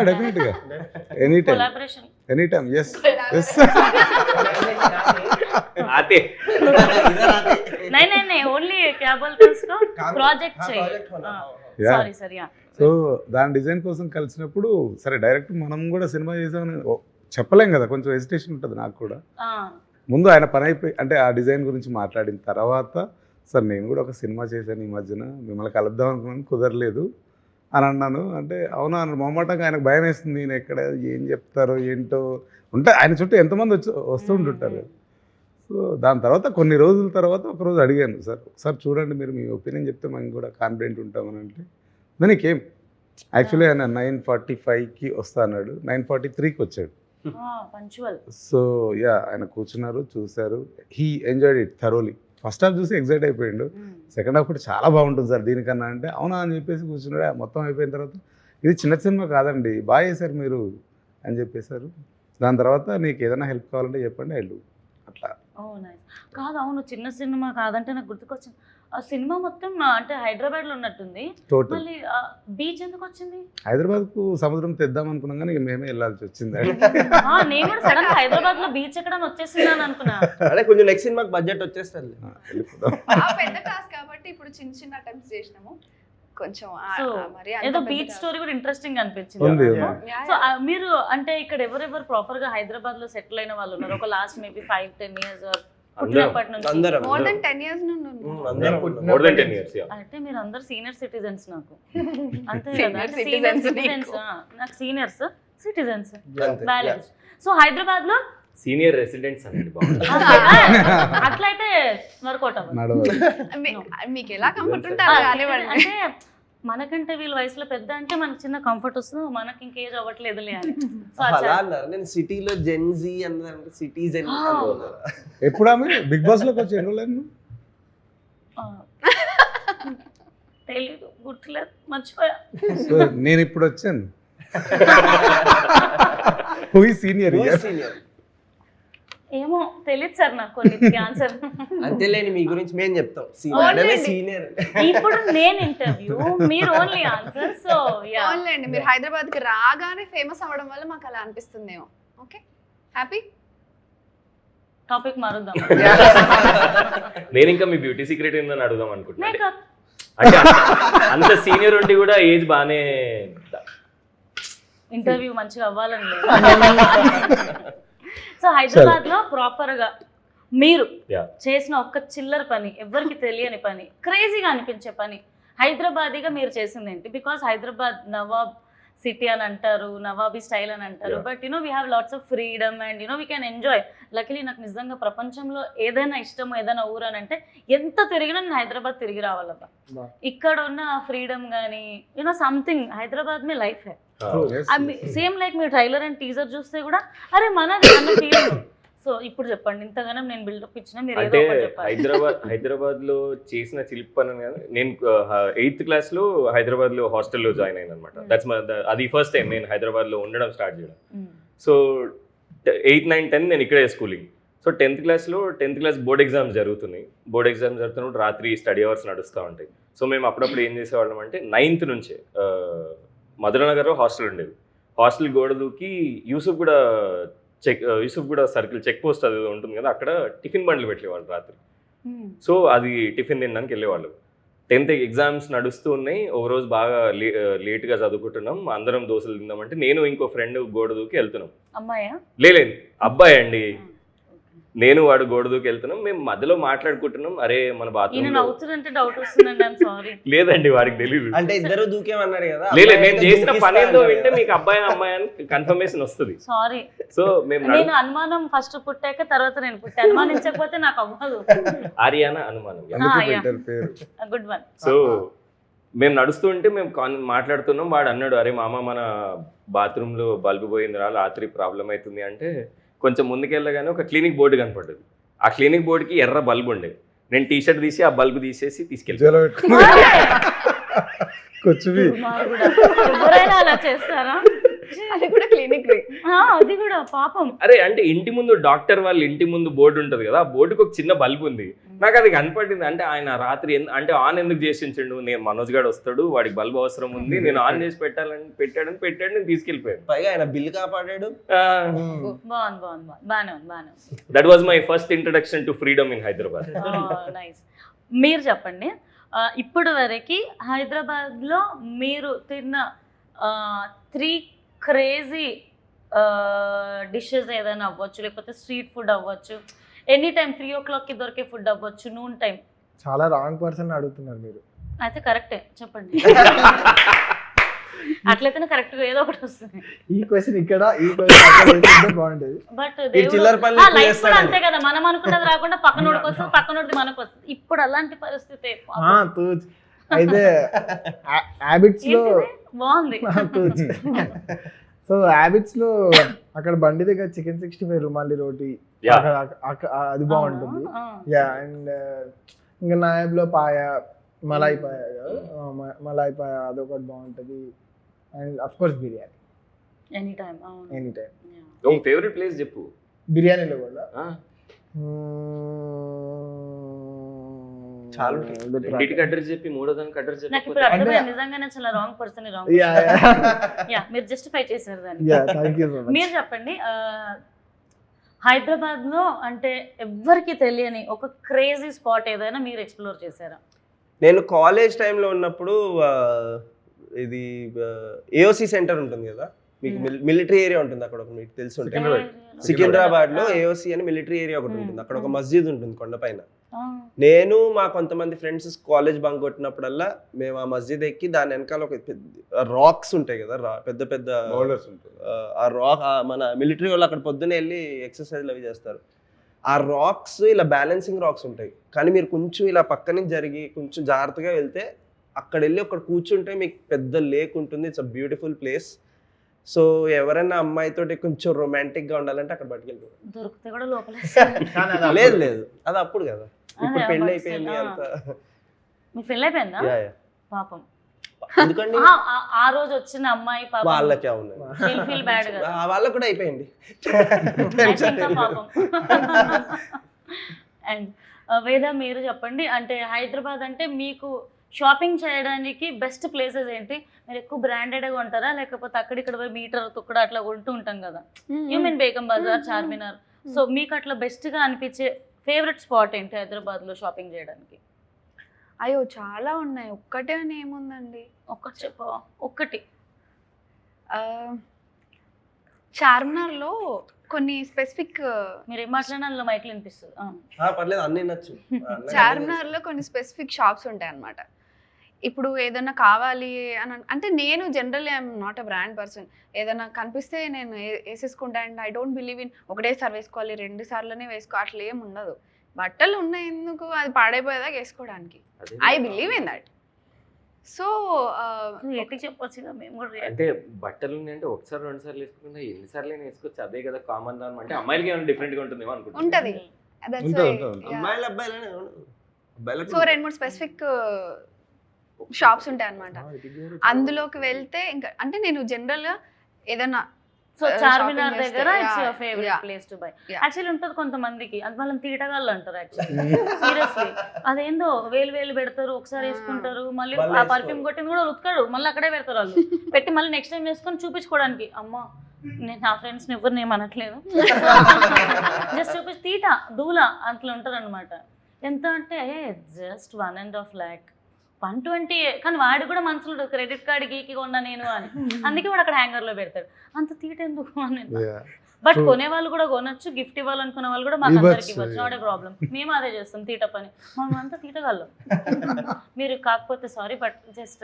డెఫినెట్ గా any time collaboration any time. Yes yes आते नहीं ఓన్లీ क्या बोलते हैं उसको ప్రాజెక్ట్ సారీ సారీ. సో దాని డిజైన్ కోసం కలిసినప్పుడు సరే డైరెక్ట్ మనం కూడా సినిమా చేసామని చెప్పలేం కదా, కొంచెం హెసిటేషన్ ఉంటుంది నాకు కూడా. ముందు ఆయన పని అయిపోయి అంటే ఆ డిజైన్ గురించి మాట్లాడిన తర్వాత సార్ నేను కూడా ఒక సినిమా చేశాను ఈ మధ్యన, మిమ్మల్ని కలుద్దాం అనుకున్నాను కుదరలేదు అని అన్నాను. అంటే అవునా అన్నాడు మొహమాటంగా. ఆయనకు భయం వేస్తుంది నేను ఎక్కడ ఏం చెప్తారో ఏంటో ఉంటే ఆయన చుట్టూ ఎంతమంది వస్తూ ఉంటుంటారు. సో దాని తర్వాత కొన్ని రోజుల తర్వాత ఒకరోజు అడిగాను సార్ ఒకసారి చూడండి మీరు మీ ఒపీనియన్ చెప్తే మేము కూడా కాన్ఫిడెంట్ ఉంటామని. అంటే దానికేం యాక్చువల్లీ ఆయన 9:45కి వస్తా అన్నాడు, 9:43కి వచ్చాడు. సో యా ఆయన కూర్చున్నారు చూశారు, he enjoyed it thoroughly. First half చూసి ఎగ్జైట్ అయిపోయిండు, సెకండ్ హాఫ్ కూడా చాలా బాగుంటుంది సార్ దీనికన్నా. అంటే అవునా అని చెప్పేసి కూర్చున్నాడు. మొత్తం అయిపోయిన తర్వాత ఇది చిన్న సినిమా కాదండి బాగా చేశారు మీరు అని చెప్పేశారు. దాని తర్వాత నీకు ఏదైనా హెల్ప్ కావాలంటే చెప్పండి ఐ డూ అట్లా. కాదు అవును చిన్న సినిమా కాదంటే నాకు గుర్తుకొచ్చింది ఆ సినిమా మొత్తం అంటే హైదరాబాద్ లో ఉన్నట్టుంది. టోటల్ మళ్ళీ బీచ్ ఎందుకు వచ్చింది? హైదరాబాద్ కు సముద్రం తెద్దాం అనుకున్నాం కానీ మేమే వెళ్ళాల్సి వచ్చింది. నేను కూడా సడన్ గా హైదరాబాద్ లో బీచ్ ఎక్కడ వచ్చేసిందని అనుకున్నా. అదే కొంచెం నెక్స్ట్ సినిమాకి బడ్జెట్ వచ్చేస్తుంది. పెద్ద టాస్క్ కాబట్టి ఇప్పుడు చిన్న చిన్న అటెంప్ట్స్ చేసినాము. కొంచెం ఏదో బీచ్ స్టోరీ కూడా ఇంట్రెస్టింగ్ అనిపించింది. సో మీరు అంటే ఇక్కడ ఎవరెవరు ప్రాపర్ గా హైదరాబాద్ లో సెటిల్ అయిన వాళ్ళు ఉన్నారు? ఒక లాస్ట్ మేబీ 5-10 years పుట్టినప్పటి నుంచి మోర్ దెన్ 10 years నుండి more than 10 years. అంటే మీరు అందరు సీనియర్ సిటిజన్స్ నాకు అంతే Senior కదా citizens సిటిజన్స్ నాకు seniors citizens balance. So Hyderabad లో సీనియర్ రెసిడెంట్స్ అనేది బాగుంది. అట్లయితే వర్కౌట్ అవ్వదు. మీకు ఎలా కంఫర్ట్ ఉంటారు కానివ్వండి. అంటే మనకంటే వీళ్ళ వయసులో పెద్ద అంటే మనకు చిన్న కంఫర్ట్ వస్తుంది, మనకి ఇంకా ఏజ్ అవ్వట్లేదులే అని. సో అలా అన్నారు. నేను సిటీలో జెన్జీ అన్నదానికి సిటిజన్ ఎప్పుడు ఆమె బిగ్ బాస్ లోకి వచ్చి ఎన్ని రోజులు తెలీదు గుర్తులేదు మర్చిపోయా. సో నేను ఇప్పుడు వచ్చాను సీనియర్ ఏమో తెలియదు సార్ నాకు కొన్ని ఆన్సర్. అంతేలేని మీ గురించి మేము చెప్తాం సీనియర్. ఇప్పుడు నేను ఇంటర్వ్యూ మీరు ఓన్లీ ఆన్సర్. సో ఓన్లీ మీరు హైదరాబాద్ కి రాగానే ఫేమస్ అవ్వడం వల్ల మాకు అలా అనిపిస్తుందేమో. ఓకే హ్యాపీ టాపిక్ మారుద్దాం. నేను ఇంకా మీ బ్యూటీ సీక్రెట్ ఏందని అడుగుదాం అనుకుంటున్నాను. మేకప్ అంటే అంత సీనియర్ ఉండి కూడా ఏజ్ బాగానే ఇంటర్వ్యూ మంచిగా అవ్వాలని లేదు. సో హైదరాబాద్ లో ప్రాపర్ గా మీరు చేసిన ఒక్క చిల్లర పని, ఎవరికి తెలియని పని, క్రేజీగా అనిపించే పని హైదరాబాదీగా మీరు చేసింది ఏంటి? బికాస్ హైదరాబాద్ నవాబ్ సిటీ అని అంటారు, నవాబీ స్టైల్ అని అంటారు, Yeah. But we have lots of freedom and we can enjoy. Luckily నాకు నిజంగా ప్రపంచంలో ఏదైనా ఇష్టం, ఏదైనా ఊరు అని అంటే ఎంత తిరిగినా నేను హైదరాబాద్ తిరిగి రావాలబ్బా. Wow. ఇక్కడ ఉన్న ఫ్రీడమ్ కానీ సంథింగ్ హైదరాబాద్ మీ లైఫ్ Yes, సేమ్ లైక్ మీరు ట్రైలర్ అండ్ టీజర్ చూస్తే కూడా అరే మనది అన్న ఫీలింగ్. సో ఇప్పుడు చెప్పండి, ఇంతగానో నేను బిల్డప్ ఇచ్చిన మీరు ఏదో అంటే ఒకటి చెప్పాలి. హైదరాబాద్ లో చేసిన చిలిపి పని అని కాదు. నేను 8th క్లాస్ లో హైదరాబాద్ లో హాస్టల్లో జాయిన్ అయ్యాను అనమాట. దట్స్ అది ఫస్ట్ టైం నేను హైదరాబాద్ లో ఉండడం స్టార్ట్ చేయడం. సో 8, 9, 10 నేను ఇక్కడే schooling. So 10th class board exams జరుగుతున్నాయి. బోర్డ్ ఎగ్జామ్స్ జరుగుతున్నప్పుడు రాత్రి స్టడీ అవర్స్ నడుస్తూ ఉంటాయి. సో మేము అప్పుడప్పుడు ఏం చేసేవాళ్ళం అంటే 9th నుంచే మధురనగర్లో హాస్టల్ ఉండేది. హాస్టల్ గోడ దూకి యూసుఫ్ కూడా సర్కిల్ చెక్ పోస్ట్ అది ఉంటుంది కదా, అక్కడ టిఫిన్ బండ్లు పెట్టేవాళ్ళు రాత్రి. సో అది టిఫిన్ తినడానికి వెళ్ళేవాళ్ళు. 10th ఎగ్జామ్స్ నడుస్తూ ఉన్నాయి. ఒక రోజు బాగా లేట్గా చదువుకుంటున్నాం, అందరం దోశలు తిందామంటే నేను ఇంకో ఫ్రెండ్ గోడ దూకి వెళ్తున్నాం. అమ్మాయా? లేదు అబ్బాయి అండి. నేను వాడు గోడ దూకి వెళ్తున్నాం. మేము మధ్యలో మాట్లాడుకుంటున్నాం. అరే మన ఈయన బాత్రూమ్ నవ్వుతుందంటే డౌట్ వస్తుందండి. I'm sorry. లేదండి వాడికి తెలీదు. అంటే ఇద్దరు దూకేమన్నాడు కదా. లేదు అమ్మాయి నేను అయితే చేసిన దూకిస్తా పని ఏందో అన్నాడు వింటే కదా. మీకు అబ్బాయి అమ్మాయి అని కన్ఫర్మేషన్ వస్తుంది. సారీ. సో మేము నేను అనుమానం ఫస్ట్ పుట్టాక తర్వాత నేను పుట్టా. అనుమానించకపోతే నాకు అవ్వదు. ఆర్యానా అనుమానం. అందుకే yeah. పెట్టారు పేరు. Good one. సో మేము నడుస్తూ ఉంటే మేము మాట్లాడుతున్నాం. వాడు అన్నాడు, అరే మామ మన బాత్రూంలో బల్బు పోయింది రా, రాత్రి ప్రాబ్లం అవుతుంది అంటే కొంచెం ముందుకెళ్ళగానే ఒక క్లినిక్ బోర్డు కనపడ్డది. ఆ క్లినిక్ బోర్డుకి ఎర్ర బల్బు ఉండేది. నేను టీషర్ట్ తీసి ఆ బల్బు తీసేసి తీసుకెళ్ళి జలో పెట్టుకుని కూర్చుని ఎవరైనా అలా చేస్తారా? అది కూడా క్లినిక్ అది కూడా పాపం. అరే అంటే ఇంటి ముందు డాక్టర్ వాళ్ళ ఇంటి ముందు బోర్డు ఉంటుంది కదా, ఆ బోర్డుకి ఒక చిన్న బల్బు ఉంది. నాకు అది కనపడింది. అంటే ఆయన రాత్రి అంటే ఆన్ ఎందుకు చేసించండు, నేను మనోజ్ గారు వస్తాడు వాడికి బల్బు అవసరం ఉంది, నేను ఆన్ చేసి పెట్టాడు నేను తీసుకెళ్ళిపోయాను. పైగా ఆయన బిల్ కాపాడాడు. బాగుంది బాగానే ఉంది. That was my first introduction to freedom in Hyderabad. Nice. మీరు చెప్పండి, ఇప్పుడు వరకు హైదరాబాద్లో మీరు తిన్న 3 క్రేజీ డిషెస్ ఏదైనా అవ్వచ్చు, లేకపోతే స్ట్రీట్ ఫుడ్ అవ్వచ్చు, ఎనీ టైం 3 o'clockకి దొరికే ఫుడ్ అవ్వచ్చు, నూన్ టైం. చాలా రాంగ్ పర్సన్ అడుగుతున్నారు మీరు. అయితే కరెక్టే చెప్పండి. అట్లయితేనే కరెక్ట్గా ఏదో ఒకటి వస్తుంది. ఈ క్వశ్చన్ ఇక్కడ, ఈ క్వశ్చన్ బాగుంటుంది. బట్ చిల్లర పనులు ఎక్కువ లైఫ్ కూడా చేస్తాడండి. అంతే కదా, మనం అనుకున్నది రాకుండా పక్కనోడికి వస్తుంది, పక్కనోడిది మనకు వస్తుంది. ఇప్పుడు అలాంటి పరిస్థితి అయితే హ్యాబిట్స్ లో బాగుంది. సో హ్యాబిట్స్ లో అక్కడ బండి దగ్గర చికెన్ 65 రుమాలి రోటీ, Yeah. అది బాగుంటుంది. యా, అండ్ ఇంకా నాయబ్ లో పాయ, మలాయి పాయ కదా, మలాయి పాయ అదొకటి బాగుంటుంది. And of course biryani any time. Any time. ఒక ఫేవరెట్ ప్లేస్ చెప్పు. బిర్యానీలో కూడా చాలా రెండింటికి అడ్రస్ చెప్పి మూడో దానికి అడ్రస్ నాకు ఇప్పుడు చెప్పి అర్థమైంది, నిజంగానే చాలా రాంగ్ పర్సన్. యా, మీరు జస్టిఫై చేశారు దాన్ని. Thank you so much. మీరు చెప్పండి, హైదరాబాద్లో అంటే ఎవ్వరికి తెలియని ఒక క్రేజీ స్పాట్ ఏదైనా మీరు ఎక్స్ప్లోర్ చేశారా? నేను కాలేజ్ టైంలో ఉన్నప్పుడు ఇది ఏఓసి సెంటర్ ఉంటుంది కదా, మీకు మిలిటరీ ఏరియా ఉంటుంది అక్కడ, ఒక మీకు తెలిసి ఉంటుంది. సికింద్రాబాద్ లో ఏఓసి అని మిలిటరీ ఏరియా ఒకటి ఉంటుంది. అక్కడ ఒక మస్జిద్ ఉంటుంది కొండపైన. నేను మా కొంతమంది ఫ్రెండ్స్ కాలేజ్ బంక్ కొట్టినప్పుడల్లా మేము ఆ మస్జిద్ ఎక్కి దాని వెనకాల ఒక రాక్స్ ఉంటాయి కదా, పెద్ద పెద్ద బౌలర్స్ ఉంటాయి. ఆ రాక్ మన మిలిటరీ వాళ్ళు అక్కడ పొద్దున్నే వెళ్ళి ఎక్సర్సైజ్లు అవి చేస్తారు. ఆ రాక్స్ ఇలా బ్యాలెన్సింగ్ రాక్స్ ఉంటాయి, కానీ మీరు కొంచెం ఇలా పక్క నుంచి జరిగి కొంచెం జాగ్రత్తగా వెళ్తే అక్కడ వెళ్ళి అక్కడ కూర్చుంటే మీకు పెద్ద లేక్ ఉంటుంది. It's a beautiful place. So ఎవరైనా అమ్మాయితోటి కొంచెం రొమాంటిక్ గా ఉండాలంటే అక్కడ పట్టుకెళ్ళిపోతారు. దొరికితే కూడా లోపల లేదు లేదు, అది అప్పుడు కదా, ఇప్పుడు పెళ్లి అయిపోయింది అంత. మీ పెళ్ళి అయిపోయిందా? పాపం. ఎందుకండి ఆ రోజు వచ్చిన అమ్మాయి పాపం వాళ్ళకే ఉన్నాయి, ఫీల్ బ్యాడ్ కదా, వాళ్ళకి కూడా అయిపోయింది. పాపం. అండ్ వేద మీరు చెప్పండి, అంటే హైదరాబాద్ అంటే మీకు షాపింగ్ చేయడానికి బెస్ట్ ప్లేసెస్ ఏంటి? మీరు ఎక్కువ బ్రాండెడ్గా ఉంటారా, లేకపోతే అక్కడిక్కడ పోయి మీటర్ తుక్కడ అట్లా కొంటూ ఉంటాం కదా, you mean Begum Bazar, Charminar. So మీకు అట్లా బెస్ట్గా అనిపించే ఫేవరెట్ స్పాట్ ఏంటి హైదరాబాద్లో షాపింగ్ చేయడానికి? అయ్యో చాలా ఉన్నాయి, ఒక్కటే అని ఏముందండి. ఒక్కటి చెప్ప. ఒక్కటి చార్మినార్లో కొన్ని స్పెసిఫిక్, మీరు ఏం మాట్లాడినా అందులో మైక్లు వినిపిస్తుంది. పర్లేదు, అన్నీ నచ్చు. చార్మినార్లో కొన్ని స్పెసిఫిక్ షాప్స్ ఉంటాయి అన్నమాట. ఇప్పుడు ఏదైనా కావాలి అని అంటే నేను generally I'm not a brand person. ఏదైనా కనిపిస్తే నేను వేసేసుకుంటా. And I don't believe in ఒకటేసారి వేసుకోవాలి 2 సార్లనే వేసుకో అట్లా ఏం ఉండదు. బట్టలు ఉన్నాయి ఎందుకు, అది పాడైపోయేదాకా వేసుకోవడానికి. I believe in that. So ఎట్టి చెప్పొచ్చుగా మేము కూడా అంటే బట్టలు అంటే ఒకసారి 2 సార్లు వేసుకుంటే ఎన్నిసార్లు వేసుకోవచ్చు, అదే కదా కామన్ దాని. అంటే అమ్మాయిలకి ఏమైనా డిఫరెంట్ గా ఉంటుందేమో అనుకుంటున్నాను. ఉంటది. అమ్మాయిలు అబ్బాయిలనే అబ్బాయిలకు సో 2-3 స్పెసిఫిక్ షాప్స్ ఉంటాయి అన్నమాట. అందులోకి వెళ్తే ఇంకా అంటే నేను జనరల్ గా ఏదైనా సో చార్మినార్ దగ్గర it's your favourite yeah. Place to buy. Yeah. Actually ఉంటుంది కొంతమందికి, అది వాళ్ళని తీటగాళ్ళు అంటారు యాక్చువల్లీ. సీరియస్లీ అదేందో వేలు పెడతారు, ఒకసారి వేసుకుంటారు, మళ్ళీ మళ్ళీ ఆ పర్ఫ్యూమ్ కొట్టింది కూడా ఉతకడు, మళ్ళీ అక్కడే పెడతారు వాళ్ళు పెట్టి, మళ్ళీ నెక్స్ట్ టైం వేసుకొని చూపించుకోవడానికి. అమ్మ నేను నా ఫ్రెండ్స్ని ఎవరిని ఏమనట్లేదు, జస్ట్ చూపించి తీట దూల అట్లా ఉంటారు అనమాట. ఎంత అంటే జస్ట్ 1.5 lakh 120, కానీ వాడు కూడా మనసులో క్రెడిట్ కార్డ్ గీకి కొన్నా నేను అని, అందుకే వాడు అక్కడ హ్యాంగర్ లో పెడతాడు. అంత తీట ఎందుకు అని. బట్ కొనే వాళ్ళు కూడా కొనొచ్చు, గిఫ్ట్ ఇవ్వాలనుకునే వాళ్ళు కూడా మాకు అందరికి ఇవ్వచ్చు, నాట్ ఏ ప్రాబ్లం. మేము అదే చేస్తాం, తీట పని. మనం అంతా తీటగాళ్ళం. మీరు కాకపోతే sorry, but just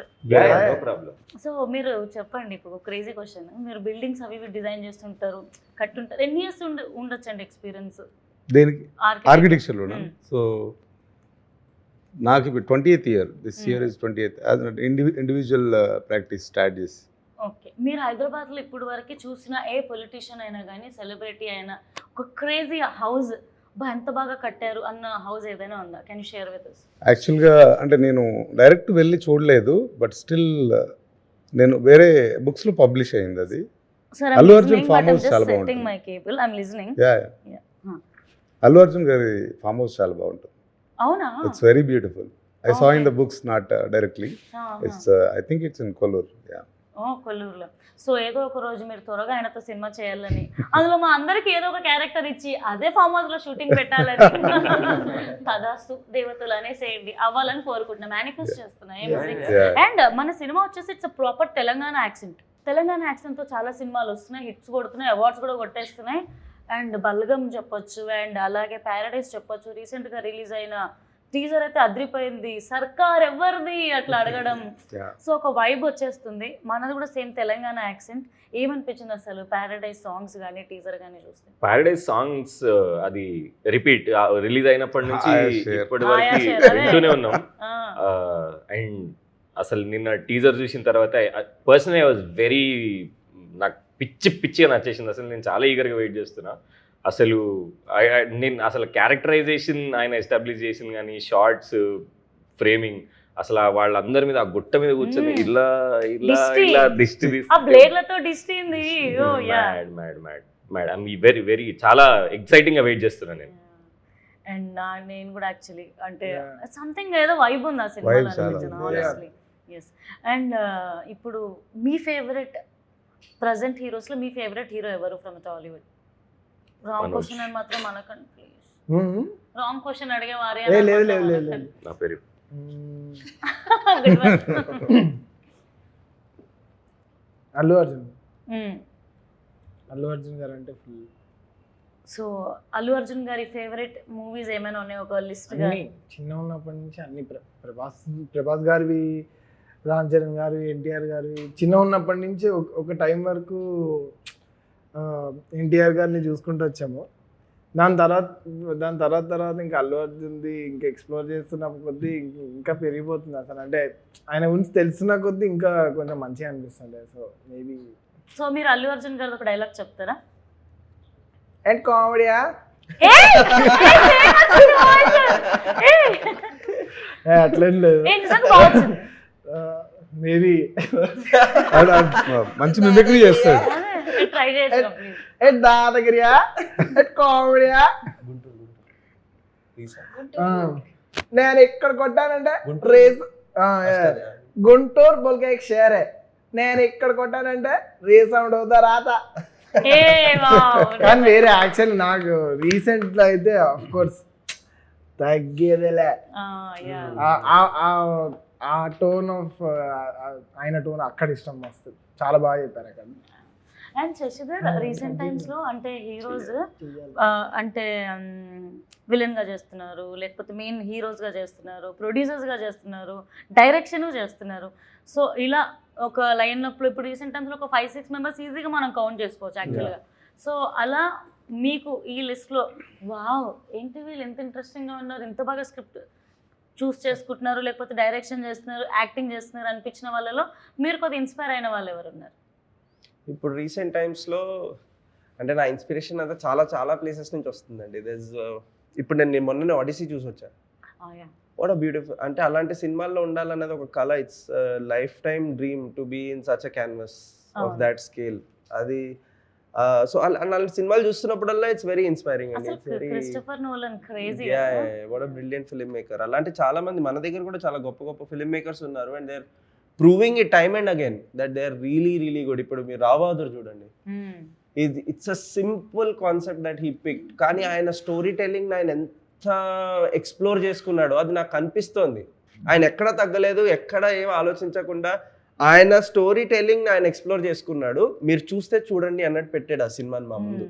no problem. So మీరు చెప్పండి, ఇప్పుడు క్రేజీ క్వశ్చన్, మీరు బిల్డింగ్స్ అవి డిజైన్ చేస్తుంటారు, కట్టుంటారు, ఎన్ని ఇయర్స్ ఉండొచ్చండి ఎక్స్పీరియన్స్ దేనికి? ఆర్కిటెక్చర్లోనా? సో నాకు ఇప్పుడు 20th year, this year is 20th individual practice start చేసి. ఓకే, మీరు హైదరాబాద్లో ఇప్పుడు వరకు చూసిన ఏ పొలిటీషియన్ అయినా కానీ, సెలబ్రిటీ అయినా, ఒక క్రేజీ హౌస్ ఎంత బాగా కట్టారు అన్న హౌస్ ఏదైనా ఉందా? Can you share with us? యాక్చువల్గా అంటే నేను డైరెక్ట్ వెళ్ళి చూడలేదు, బట్ స్టిల్ నేను వేరే బుక్స్లో పబ్లిష్ అయింది అది. అల్లు అర్జున్ ఫామ్ హౌస్ చాలా బాగుంటుంది. My cable I am listening. Allu Arjun గారి ఫామ్ హౌస్ చాలా బాగుంటుంది. అవునా? It's very beautiful. I saw in the books, not directly. It's I think it's in Kolluru. కొల్లూరులో. సో ఏదో ఒక రోజు మీరు త్వరగా ఆయనతో సినిమా చేయాలని, అందులో మా అందరికి ఏదో ఒక క్యారెక్టర్ ఇచ్చి అదే ఫామ్ హౌస్ లో షూటింగ్ పెట్టాలని, తదాస్తు దేవతలు అనేసేయండి, అవ్వాలని కోరుకుంటున్నా, మేనిఫెస్ట్ చేస్తున్నా. అండ్ మన సినిమా వచ్చేసి it's proper Telangana accent. Telangana accent తో చాలా సినిమాలు వస్తున్నాయి, హిట్స్ కొడుతున్నాయి, అవార్డ్స్ కూడా కొట్టేస్తున్నాయి. అండ్ బల్గం చెప్పొచ్చు, అండ్ అలాగే ప్యారడైజ్ చెప్పొచ్చు. రీసెంట్గా రిలీజ్ అయిన టీజర్ అయితే అద్రిపోయింది. సర్కార్ ఎవరిది అట్లా అడగడం, సో ఒక వైబ్ వచ్చేస్తుంది. మనది కూడా సేమ్ తెలంగాణ యాక్సెంట్. ఏమనిపించింది అసలు ప్యారడైజ్ సాంగ్స్ కానీ టీజర్ కానీ చూస్తే? ప్యారడైజ్ సాంగ్స్ అది రిపీట్ రిలీజ్ అయినప్పటి నుంచి ఇప్పటి వరకు వింటూనే ఉన్నాం. అండ్ అసలు నిన్న టీజర్ చూసిన తర్వాత పర్సనలీ ఐ వాజ్ వెరీ, నాకు పిచ్చిగా నచ్చేసింది. అసలు నేను చాలా ఈగర్గా వెయిట్ చేస్తున్నా. అసలు నేను అసలు క్యారెక్టరైజేషన్ ఆయన ఎస్టాబ్లిష్ చేసింది కానీ, షార్ట్స్, ఫ్రేమింగ్, అసలు వాళ్ళందరి మీద ఆ గుట్ట మీద కూర్చొని ఇలా ఇలా ఇలా దిష్టి వెరీ వెరీ చాలా ఎక్సైటింగ్ గా వెయిట్ చేస్తున్నా నేను. అండ్ నేను కూడా యాక్చువల్లీ అంటే సంథింగ్ ఏదో వైబ్ ఉంది ఆ సినిమాలో ఆనెస్ట్లీ. ఎస్. అండ్ ఇప్పుడు మీ ఫేవరెట్ ప్రజెంట్ హీరోస్లో మీ ఫేవరెట్ హీరో ఎవరు ఫ్రమ్ టాలీవుడ్? రాంగ్ క్వశ్చన్ అని మాత్రం అనకండి ప్లీజ్. రాంగ్ క్వశ్చన్ అడిగే వారే నా పేరు అల్లు అర్జున్. అల్లు అర్జున్ గారు అంటే ఫుల్. సో అల్లు అర్జున్ గారి ఫేవరెట్ మూవీస్ ఏమైనా ఉన్నాయి ఒక లిస్ట్ గా? చిన్న ఉన్నప్పటి నుంచి అన్ని ప్రభాస్ గారివి, రామ్ చరణ్ గారు, ఎన్టీఆర్ గారు. చిన్న ఉన్నప్పటి నుంచి ఒక టైం వరకు ఎన్టీఆర్ గారిని చూసుకుంటూ వచ్చాము. దాని తర్వాత ఇంకా అల్లు అర్జున్ది ఇంకా ఎక్స్ప్లోర్ చేస్తున్న కొద్దీ ఇంకా పెరిగిపోతుంది అసలు. అంటే ఆయన గురించి తెలిసిన కొద్దీ ఇంకా కొంచెం మంచిగా అనిపిస్తుంది. So maybe. సో మీరు అల్లు అర్జున్ గారు ఒక డైలాగ్ చెప్తారా? అండ్ కామెడీయా అట్లేం లేదు, మేబీ మంచి మిమిక్రీ చేస్తాడు. ట్రై చేయొచ్చు. దాదగిరియా కామెడీయా, నేను ఇక్కడ కొట్టానంటే రేస్ గుంటూరు బోల్కే एक शहर है, నేను ఇక్కడ కొట్టానంటే రీసౌండ్ అవుతా రాత. కానీ వేరే యాక్చువల్ నాకు రీసెంట్ లో అయితే ఆఫ్ కోర్స్ తగ్గేదేలే ఆ టోన్ ఆఫ్ ఆయన టోన్ అక్కడ ఇష్టం వస్తుంది. చాలా బాగా చెప్పారు అక్కడ. అండ్ శశిధర్ రీసెంట్ టైమ్స్లో అంటే హీరోస్ అంటే విలన్గా చేస్తున్నారు, లేకపోతే మెయిన్ హీరోస్గా చేస్తున్నారు, ప్రొడ్యూసర్స్గా చేస్తున్నారు, డైరెక్షన్ చేస్తున్నారు. సో ఇలా ఒక లైన్అప్లో ఇప్పుడు రీసెంట్ టైమ్స్లో ఒక 5-6 మెంబర్స్ ఈజీగా మనం కౌంట్ చేసుకోవచ్చు యాక్చువల్గా. సో అలా మీకు ఈ లిస్ట్లో వావ్ ఏంటి వీళ్ళు ఎంత ఇంట్రెస్టింగ్గా ఉన్నారు, ఎంత బాగా స్క్రిప్ట్ చూస్ చేసుకుంటున్నారు, లేకపోతే డైరెక్షన్ చేస్తున్నారు, యాక్టింగ్ చేస్తున్నారు అనిపించిన వాళ్ళలో మీరు కొద్దిగా ఇన్స్పైర్ అయిన వాళ్ళు ఎవరు ఉన్నారు? ఇప్పుడు రీసెంట్ టైమ్స్లో అంటే నా ఇన్స్పిరేషన్ అంతా చాలా చాలా ప్లేసెస్ నుంచి వస్తుందండి. ఇప్పుడు నేను మొన్ననే ఆడిసీ చూసి వచ్చాను. వాట్ అ బ్యూటిఫుల్, అంటే అలాంటి సినిమాల్లో ఉండాలన్నది ఒక కళ. It's lifetime dream to be in such a canvas of that scale. అది సో అలాంటి సినిమాలు చూస్తున్నప్పుడల్లా ఇట్స్ వెరీ ఇన్స్పైరింగ్ అండి. Christopher Nolan crazy. What a brilliant filmmaker. అలాంటి చాలా మంది మన దగ్గర కూడా చాలా గొప్ప గొప్ప ఫిల్మ్ మేకర్స్ ఉన్నారు. And they are proving it time and again that they are really really good. ఇప్పుడు మీరు రావ్ బహదూర్ చూడండి, it's a simple concept that he picked, కానీ ఆయన స్టోరీ టెల్లింగ్ ఆయన ఎంత ఎక్స్ప్లోర్ చేసుకున్నాడో అది నాకు కనిపిస్తోంది. ఆయన ఎక్కడ తగ్గలేదు, ఎక్కడ ఏం ఆలోచించకుండా ఆయన స్టోరీ టెల్లింగ్ ఆయన ఎక్స్ప్లోర్ చేసుకున్నాడు. మీరు చూస్తే చూడండి అన్నట్టు పెట్టాడు ఆ సినిమాని మా ముందు.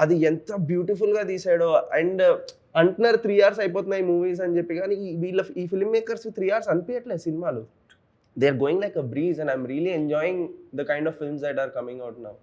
అది ఎంత బ్యూటిఫుల్ గా తీసాడో. అండ్ అంటున్నారు 3 hours అయిపోతున్నాయి మూవీస్ అని చెప్పి, కానీ ఈ ఫిల్మ్ మేకర్స్ 3 hours అనిపించట్లేదు సినిమాలు. They are going like a breeze and I'm really enjoying the kind of films that are coming out now.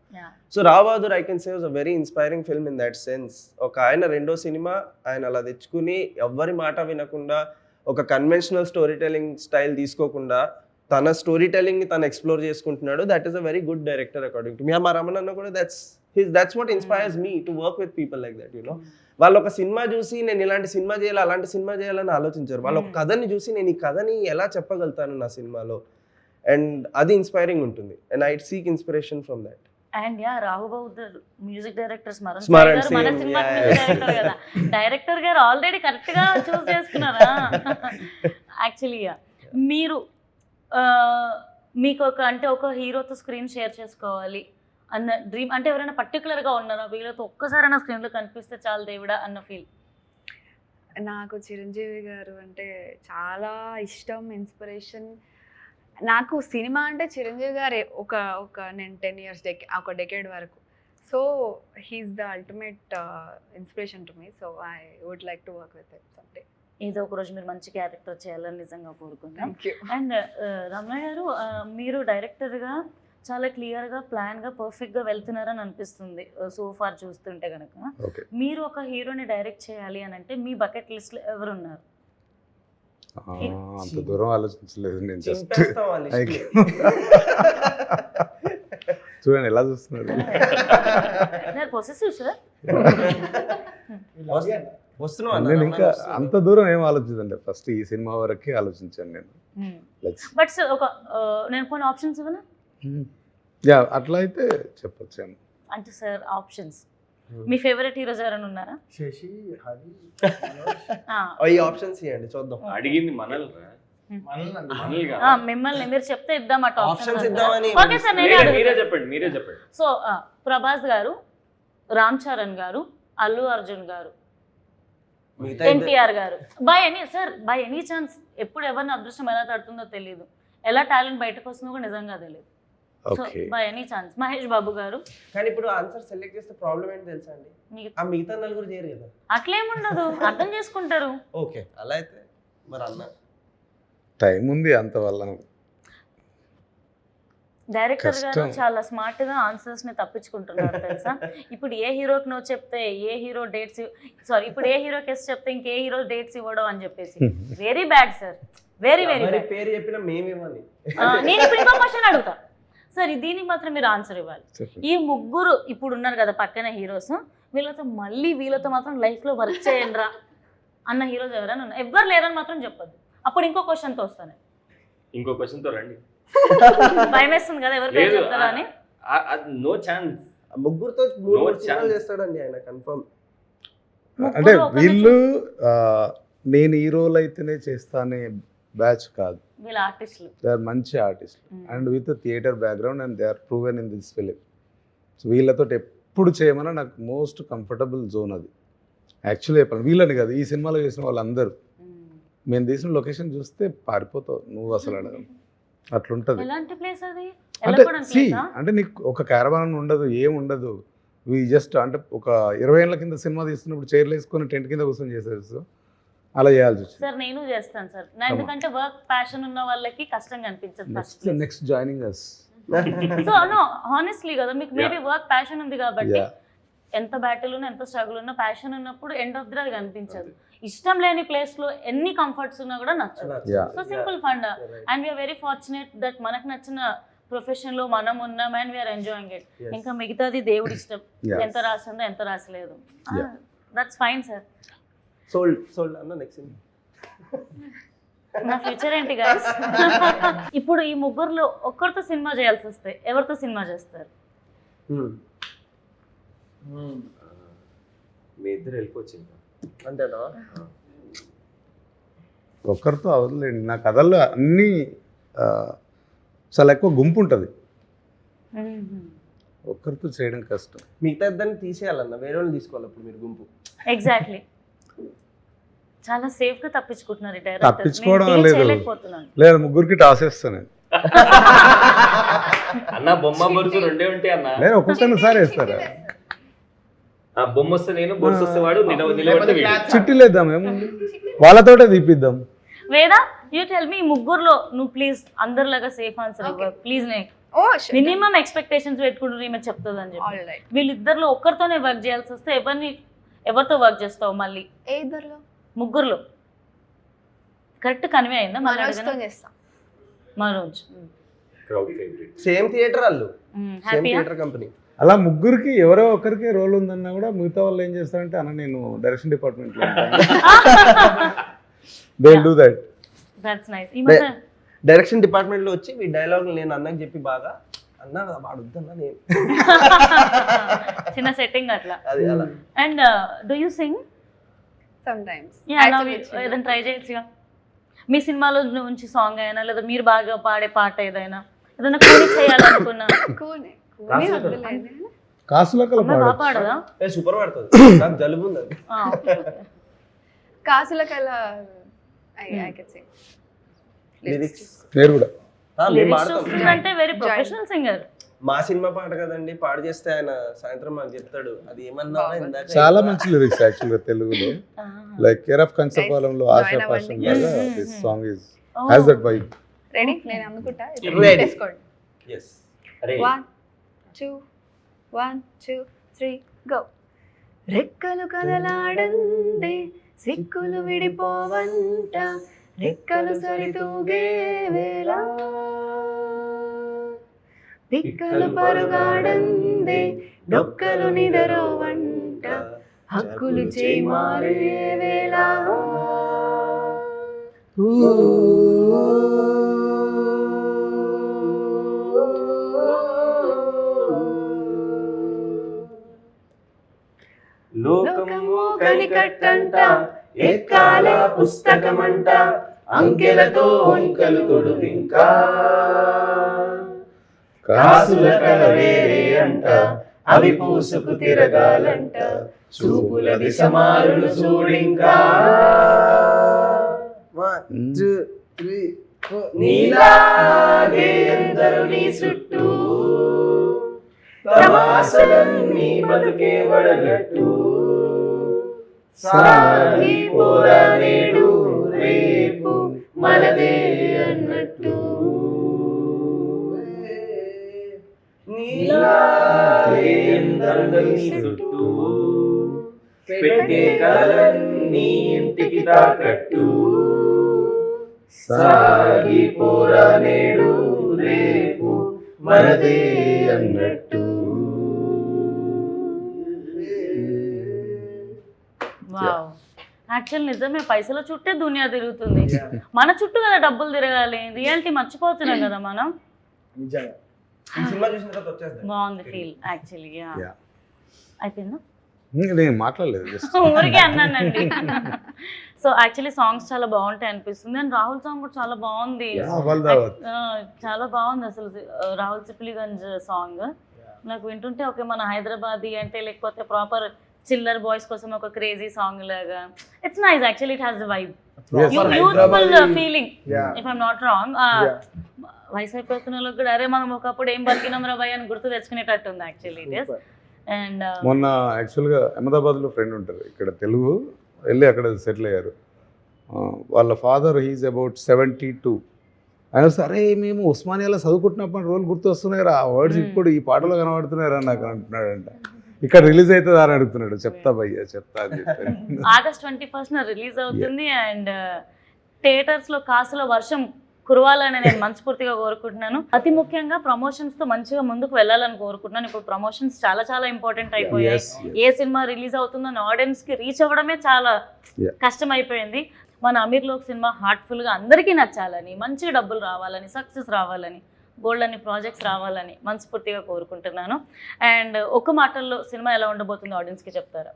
So Rao Bahadur I can say was a very inspiring film in that sense. ఒక ఆయన రెండో సినిమా ఆయన అలా తెచ్చుకుని ఎవ్వరి మాట వినకుండా ఒక కన్వెన్షనల్ స్టోరీ టెల్లింగ్ స్టైల్ తీసుకోకుండా తన స్టోరీ టెల్లింగ్ ని తను ఎక్స్ప్లోర్ చేసుకుంటున్నాడు. That is a very good director according to me. మా రమణ అన్న కూడా that's what inspires me to work with people like that. You know, వాళ్ళు ఒక సినిమా చూసి నేను ఇలాంటి సినిమా చేయాలి అలాంటి సినిమా చేయాలని ఆలోచించారు. వాళ్ళు ఒక కథని చూసి నేను ఈ కథని ఎలా చెప్పగలుగుతాను నా సినిమాలో, అండ్ అది ఇన్స్పైరింగ్ ఉంటుంది. And I seek inspiration from that. And రాహు బౌద్ధర్ మ్యూజిక్ డైరెక్టర్ స్మరణ్ మన సింగ్, సినిమా డైరెక్టర్ కదా, డైరెక్టర్ గారు ఆల్రెడీ కరెక్ట్ గా చూస్ చేసుకున్నారా? యాక్చువల్లీ మీరు మీకు ఒక హీరోతో స్క్రీన్ షేర్ చేసుకోవాలి అన్న డ్రీమ్ అంటే ఎవరైనా పర్టికులర్గా ఉన్నారా, వీళ్ళతో ఒక్కసారైనా స్క్రీన్లో కనిపిస్తే చాలు దేవుడా అన్న ఫీల్? నాకు చిరంజీవి గారు అంటే చాలా ఇష్టం, ఇన్స్పిరేషన్. నాకు సినిమా అంటే చిరంజీవి గారు నేను 10 years ఒక డెకేడ్ వరకు. So he's the ultimate inspiration to me. So I would like to work with him someday. ఏదో ఒక రోజు మీరు మంచి క్యారెక్టర్ చేయాలని నిజంగా కోరుకుంటాం. Thank you. అండ్ రమణ గారు, మీరు డైరెక్టర్గా చాలా క్లియర్గా ప్లాన్గా పర్ఫెక్ట్గా వెళ్తున్నారని అనిపిస్తుంది సో ఫార్ చూస్తుంటే కనుక. మీరు ఒక హీరోని డైరెక్ట్ చేయాలి అని అంటే మీ బకెట్ లిస్ట్లో ఎవరున్నారు? అంత దూరం ఆలోచించలేదు నేను. జస్ట్ చూడండి ఎలా చూస్తున్నారు. Possessive sir. నేను ఇంకా అంత దూరం ఏం ఆలోచించండి, ఫస్ట్ ఈ సినిమా వరకే ఆలోచించాను నేను. బట్ సార్ నేను కొన్ని ఆప్షన్స్ ఇవ్వనా? యా, అట్లా అయితే చెప్పొచ్చాను. అంటే సార్ ఆప్షన్స్, మీ ఫేవరెట్ హీరోస్ ఎవరైనా ఉన్నారా? శశి, హరి, ఈ ఆప్షన్స్ ఇవ్వండి చూద్దాం. అడిగింది మనల్ మిమ్మల్ని, మీరు చెప్తే ఇద్దాం అటు ఆప్షన్స్ ఇద్దామని. ఓకే సార్, మీరే చెప్పండి. సో ప్రభాస్ గారు, రామ్ చరణ్ గారు, అల్లు అర్జున్ గారు, ఎన్టీఆర్ గారు. బై ఎనీ ఛాన్స్ ఎప్పుడు ఎవరిని అదృష్టం ఎలా తడుతుందో తెలియదు, ఎలా టాలెంట్ బయటకు వస్తుందో కూడా నిజంగా తెలియదు. So by any chance Mahesh Babu గారు. కానీ ఇప్పుడు ఆన్సర్ సెలెక్ట్ చేస్తే ప్రాబ్లం ఏంటి తెలుసా అండి, ఆ మిగతా నలుగురు చేయరు కదా. అట్లేముండదు, అర్థం చేసుకుంటారు. ఓకే, అలా అయితే మరి అన్న టైం ఉంది అంత వల్ల. డైరెక్టర్ గారు చాలా స్మార్ట్ గా ఆన్సర్స్ ని తప్పించుకుంటున్నారు తెలుసా. ఇప్పుడు ఏ హీరోకి నువ్వు చెప్తే ఏ హీరో డేట్స్, ఇప్పుడు ఏ హీరోకి ఎస్ చెప్తే ఇంకే హీరో డేట్స్ ఇవ్వడం అని చెప్పేసి very bad sir, very very bad. పేరు చెప్పినా మేమేమని. నేను ఇప్పుడు ఇంకో క్వశ్చన్ అడుగుతా సార్, దీనికి మాత్రం మీరు ఆన్సర్ ఇవ్వాలి. ఈ ముగ్గురు ఇప్పుడు ఉన్నారు కదా పక్కన హీరోస్, వీళ్ళతో మాత్రం లైఫ్ లో వర్క్ చేయండి రా అన్న హీరోస్ ఎవరైనా ఉన్నారు? ఎవ్వరు లేరని మాత్రం చెప్పద్దు. అప్పుడు ఇంకో క్వశ్చన్తో వస్తాను. ఇంకో క్వశ్చన్తో రండి. భయం వేస్తుంది కదా ఎవరు పేరు చెప్తారా అని. No chance. ముగ్గురుతో చేస్తాడండి ఆయన కన్ఫర్మ్. అంటే వీళ్ళు నేను హీరోలు అయితేనే చేస్తానే బ్యాచ్ కాదు, వీళ్ళ ఆర్టిస్టులు. దే ఆర్ మంచి ఆర్టిస్టులు and with theatre background and they are proven in this film. So వీళ్ళతో ఎప్పుడు చేయమన్నా నాకు మోస్ట్ కంఫర్టబుల్ జోన్ అది. యాక్చువల్లీ చెప్పాలి వీళ్ళని కాదు, ఈ సినిమాలో చేసిన వాళ్ళందరూ మేము తీసిన లొకేషన్ చూస్తే పారిపోతావు నువ్వు అసలు అడగను, అట్లుంటది. ఎలాంటి ప్లేస్ అది? అంటే వెళ్ళకూడని సి ప్లేసా? అంటే నీకు ఒక క్యారవాన్ ఉండదు, ఏం ఉండదు. జస్ట్ అంటే ఒక 20 ఏళ్ళ కింద సినిమా తీస్తున్నప్పుడు చైర్లు వేసుకొని టెంట్ కింద కూర్చొని చేసేది. అలా చేయాల్సి వచ్చింది. సార్ నేను చేస్తాను సార్. ఎందుకంటే వర్క్ ప్యాషన్ ఉన్న వాళ్ళకి కష్టంగా అనిపించదు. Next joining us. So no honestly కదా, మీకు మేబీ వర్క్ ప్యాషన్ ఉంది కాబట్టి ఎంత బ్యాటిల్ ఉన్నా ఎంత స్ట్రగుల్ ఉన్నా ప్యాషన్ ఉన్నప్పుడు ఎండ్ ఆఫ్ ది అది కనిపించదు. ఇష్టం లేని ప్లేస్ లో ఎన్ని కంఫర్ట్స్ ఉన్నా కూడా నచ్చదు. So simple fund and we're very fortunate that మనకు నచ్చిన ప్రొఫెషన్ లో మనం ఉన్నాం అండ్ వీఆర్ ఎంజాయింగ్ ఇట్. ఇంకా మిగతాది దేవుడి ఇష్టం, ఎంత రాసిందో ఎంత రాసలేదు, దట్స్ ఫైన్ సార్. సోల్డ్ అన్న నెక్స్ట్ నా ఫ్యూచర్ ఏంటి గైస్? ఇప్పుడు ఈ ముగ్గురులో ఒక్కరితో సినిమా చేయాల్సి వస్తే ఎవరితో సినిమా చేస్తారు? మీ ఇద్దరు వెళ్ళిపోవచ్చు ఇంకా. అంతేనా? ఒక్కరితో అవదులేండి. నా కథల్లో అన్నీ చాలా ఎక్కువ గుంపు ఉంటుంది, ఒక్కరితో చేయడం కష్టం. మిగతా ఇద్దరిని తీసేయాలన్న, వేరే వాళ్ళని తీసుకోవాలి అప్పుడు మీరు గుంపు. ఎగ్జాక్ట్లీ. చాలా సేఫ్ గా తప్పించుకుంటున్నారు ఈ తప్పించుకోవడం డైరెక్టర్. లేదు. చేయలేకపోతున్నాను. లేదు, ముగ్గురికి టాస్ వేస్తాను నేను. అన్న బొమ్మ బొరుసు రెండే ఉంటాయి అన్న. లేదు, ఒక్కొక్కరిని సారి వేస్తారా? ఆ బొమ్మ వస్తే నేను, బొరుసు వస్తే వాడు, నిలబడితే వీడు. చిట్టీలు వేద్దాం, ఏముంది, వాళ్ళతోటే తీపిద్దాం. వేదా యూ టెల్ మీ, ముగ్గురులో నువ్వు ప్లీజ్ అందరిలాగా సేఫ్ ఆన్సర్ ఇవ్వ ప్లీజ్. మినిమం ఎక్స్పెక్టేషన్స్ పెట్టుకుంటూ ఈమె చెప్తుంది అని చెప్పి. వీళ్ళిద్దరిలో ఒక్కరితోనే వర్క్ చేయాల్సి వస్తే ఎవరితో వర్క్ చేస్తావు మళ్ళీ? ముగ్గురులో కరెక్ట్ కన్వే అయిందా? Manoj Crowd favorite. Same theatre వాళ్ళు, సేమ్ హ్యాపీయా? Theatre company. అలా ముగ్గురికి ఎవరో ఒకరికి రోల్ ఉందన్నా కూడా మిగతా వాళ్ళు ఏం చేస్తారంటే, అన్న నేను డైరెక్షన్ డిపార్ట్మెంట్లో they do that. That's nice. ఈ మధ్య డైరెక్షన్ డిపార్ట్మెంట్ లో వచ్చి ఈ డైలాగ్ నేను అన్నకి చెప్పి బాగా అన్న వాడుద్దన్నా నేను చిన్న సెట్టింగ్ అట్లా. అది అలా. And do you sing? sometimes ఏదైనా ట్రై చేయొచ్చుగా. మీ సినిమాలో నుంచి సాంగ్ అయినా లేదా మీరు బాగా పాడే పాట ఏదైనా కూని చేయాలనుకున్నా? కాసులో కల బాగా పాడదా? సూపర్ పడుతుంది, నాకు జలుబు ఉంది అది. కాసులకల లిరిక్స్ నేను కూడా మేము పాడతాం. అంటే వెరీ ప్రొఫెషనల్ సింగర్. మా సినిమా పాట కదండి, పాడు చేస్తే ఆయన సాయంత్రం మాకు చెప్తాడు అది ఏమన్నా ఇందాక. చాలా మంచి లిరిక్స్ యాక్చువల్గా తెలుగులో. లైక్ కేర్ ఆఫ్ కంచపాలెంలో ఆశా పాశం లాగా this song is has that vibe. Ready? నేను అనుకుంటా. yes. 1 2 1 2 3 go. రెక్కలు కదలాడందే సిక్కులు విడిపోవంట, రెక్కలు సరితూగే వేళ దిక్కలు పరుగాడందే డొక్కలు నిదరోవంట, హక్కులు చేయి మారే వేళ. లోకము కనికట్టంట, ఎక్కాల పుస్తకమంట, అంకెలతో అంకెలు తొడుగింకా, కాసుల కల వేరే అంట, అవి పూసుకు తిరగాలంట, చూపుల దిశ మారులు చూడింకా. నీలాగే ఎందరు నీ చుట్టూ, తమాసలన్నీ బతుకే వడగట్టు, సాగిపోరా నేడు రేపు మనదే అన్నట్టు. నీలాగే ఎందరు నీ చుట్టూ, పెట్టే కలలన్నీ ఇంటికి తాకట్టు, సాగిపోరా నేడు రేపు మనదే అన్నట్టు. వావ్, యాక్చువల్ నిజమే, పైసల చుట్టే దునియా తిరుగుతుంది. మన చుట్టూ కదా డబ్బులు తిరగాలి, రియాలిటీ మర్చిపోతున్నాం కదా మనం. సినిమా చూసిన తర్వాత వచ్చేస్తాయి. బాగుంది ఫీల్ యాక్చువల్లీ. అయిపోయిందా? నేను మాట్లాడలేదు, జస్ట్ ఊరికే అన్నానండి. సో యాక్చువల్లీ సాంగ్స్ చాలా బాగుంటాయి అనిపిస్తుంది. అండ్ రాహుల్ సాంగ్ కూడా చాలా బాగుంది. చాలా బాగుంది అసలు. రాహుల్ సిప్లిగంజ్ సాంగ్ నాకు వింటుంటే ఓకే మన హైదరాబాదీ అంటే, లేకపోతే ప్రాపర్ చిల్లర్ బాయ్స్ కోసం ఒక క్రేజీ సాంగ్ లాగా. It's nice actually, it has the vibe, youthful feeling if I'm not wrong. వయసు అయిపోతున్న వాళ్ళకి కూడా అరే మనం ఒకప్పుడు ఏం బతికినాం రా భయ్ అని గుర్తు తెచ్చుకునేటట్టు ఉంది యాక్చువల్లీ ఇట్ ఈస్. అండ్ మొన్న యాక్చువల్గా అహ్మదాబాద్లో ఫ్రెండ్ ఉంటారు ఇక్కడ తెలుగు, వెళ్ళి అక్కడ సెటిల్ అయ్యారు. వాళ్ళ ఫాదర్ హీజ్ అబౌట్ 72. ఆయన సరే మేము ఉస్మానియాలో చదువుకుంటున్నప్పుడు రోజులు గుర్తు వస్తున్నాయి ఆ వర్డ్స్ ఇప్పుడు ఈ పాటలో కనబడుతున్నారా నాకు అంటున్నాడంట. ఇక్కడ రిలీజ్ అవుతుందా అని అడుగుతున్నాడు. చెప్తా భయ్యా చెప్తా అని చెప్పాను. August 21st రిలీజ్ అవుతుంది. అండ్ థియేటర్స్లో కాసులో వర్షం కురవాలని నేను మనస్ఫూర్తిగా కోరుకుంటున్నాను. అతి ముఖ్యంగా ప్రమోషన్స్తో మంచిగా ముందుకు వెళ్ళాలని కోరుకుంటున్నాను. ఇప్పుడు ప్రమోషన్స్ చాలా చాలా ఇంపార్టెంట్ అయిపోయాయి. ఏ సినిమా రిలీజ్ అవుతుందో ఆడియన్స్కి రీచ్ అవ్వడమే చాలా కష్టం అయిపోయింది. మన అమీర్ లోక్ సినిమా హార్ట్ఫుల్గా అందరికీ నచ్చాలని, మంచి డబ్బులు రావాలని, సక్సెస్ రావాలని, గోల్డ్ అని ప్రాజెక్ట్స్ రావాలని మనస్ఫూర్తిగా కోరుకుంటున్నాను. అండ్ ఒక మాటల్లో సినిమా ఎలా ఉండబోతుందో ఆడియన్స్కి చెప్తారా?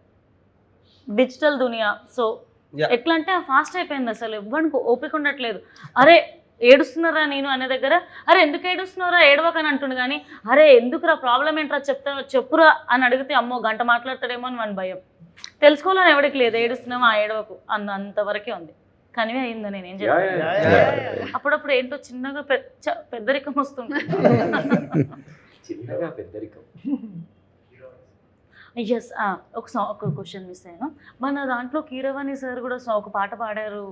డిజిటల్ దునియా, సో ఎట్లా అంటే ఫాస్ట్ అయిపోయింది, అసలు ఎవ్వరికి ఓపిక ఉండట్లేదు. అరే ఏడుస్తున్నారా నేను అనే దగ్గర అరే ఎందుకు ఏడుస్తున్నారా ఏడవకని అంటుండు, కానీ అరే ఎందుకురా ప్రాబ్లం ఏంట్రా చెప్పురా అని అడిగితే అమ్మో గంట మాట్లాడతాడేమో అని మన భయం. తెలుసుకోవాలని ఎవరికి లేదు, ఏడుస్తున్నామా ఏడవకు అంతవరకే ఉంది. కనివే అయిందా నేనేం చెప్పాను. అప్పుడప్పుడు ఏంటో చిన్నగా పెద్దరికం వస్తుంది. ఎస్, ఒక క్వశ్చన్ మిస్ అయ్యాను. మన దాంట్లో కీరవాణి సార్ కూడా ఒక పాట పాడారు,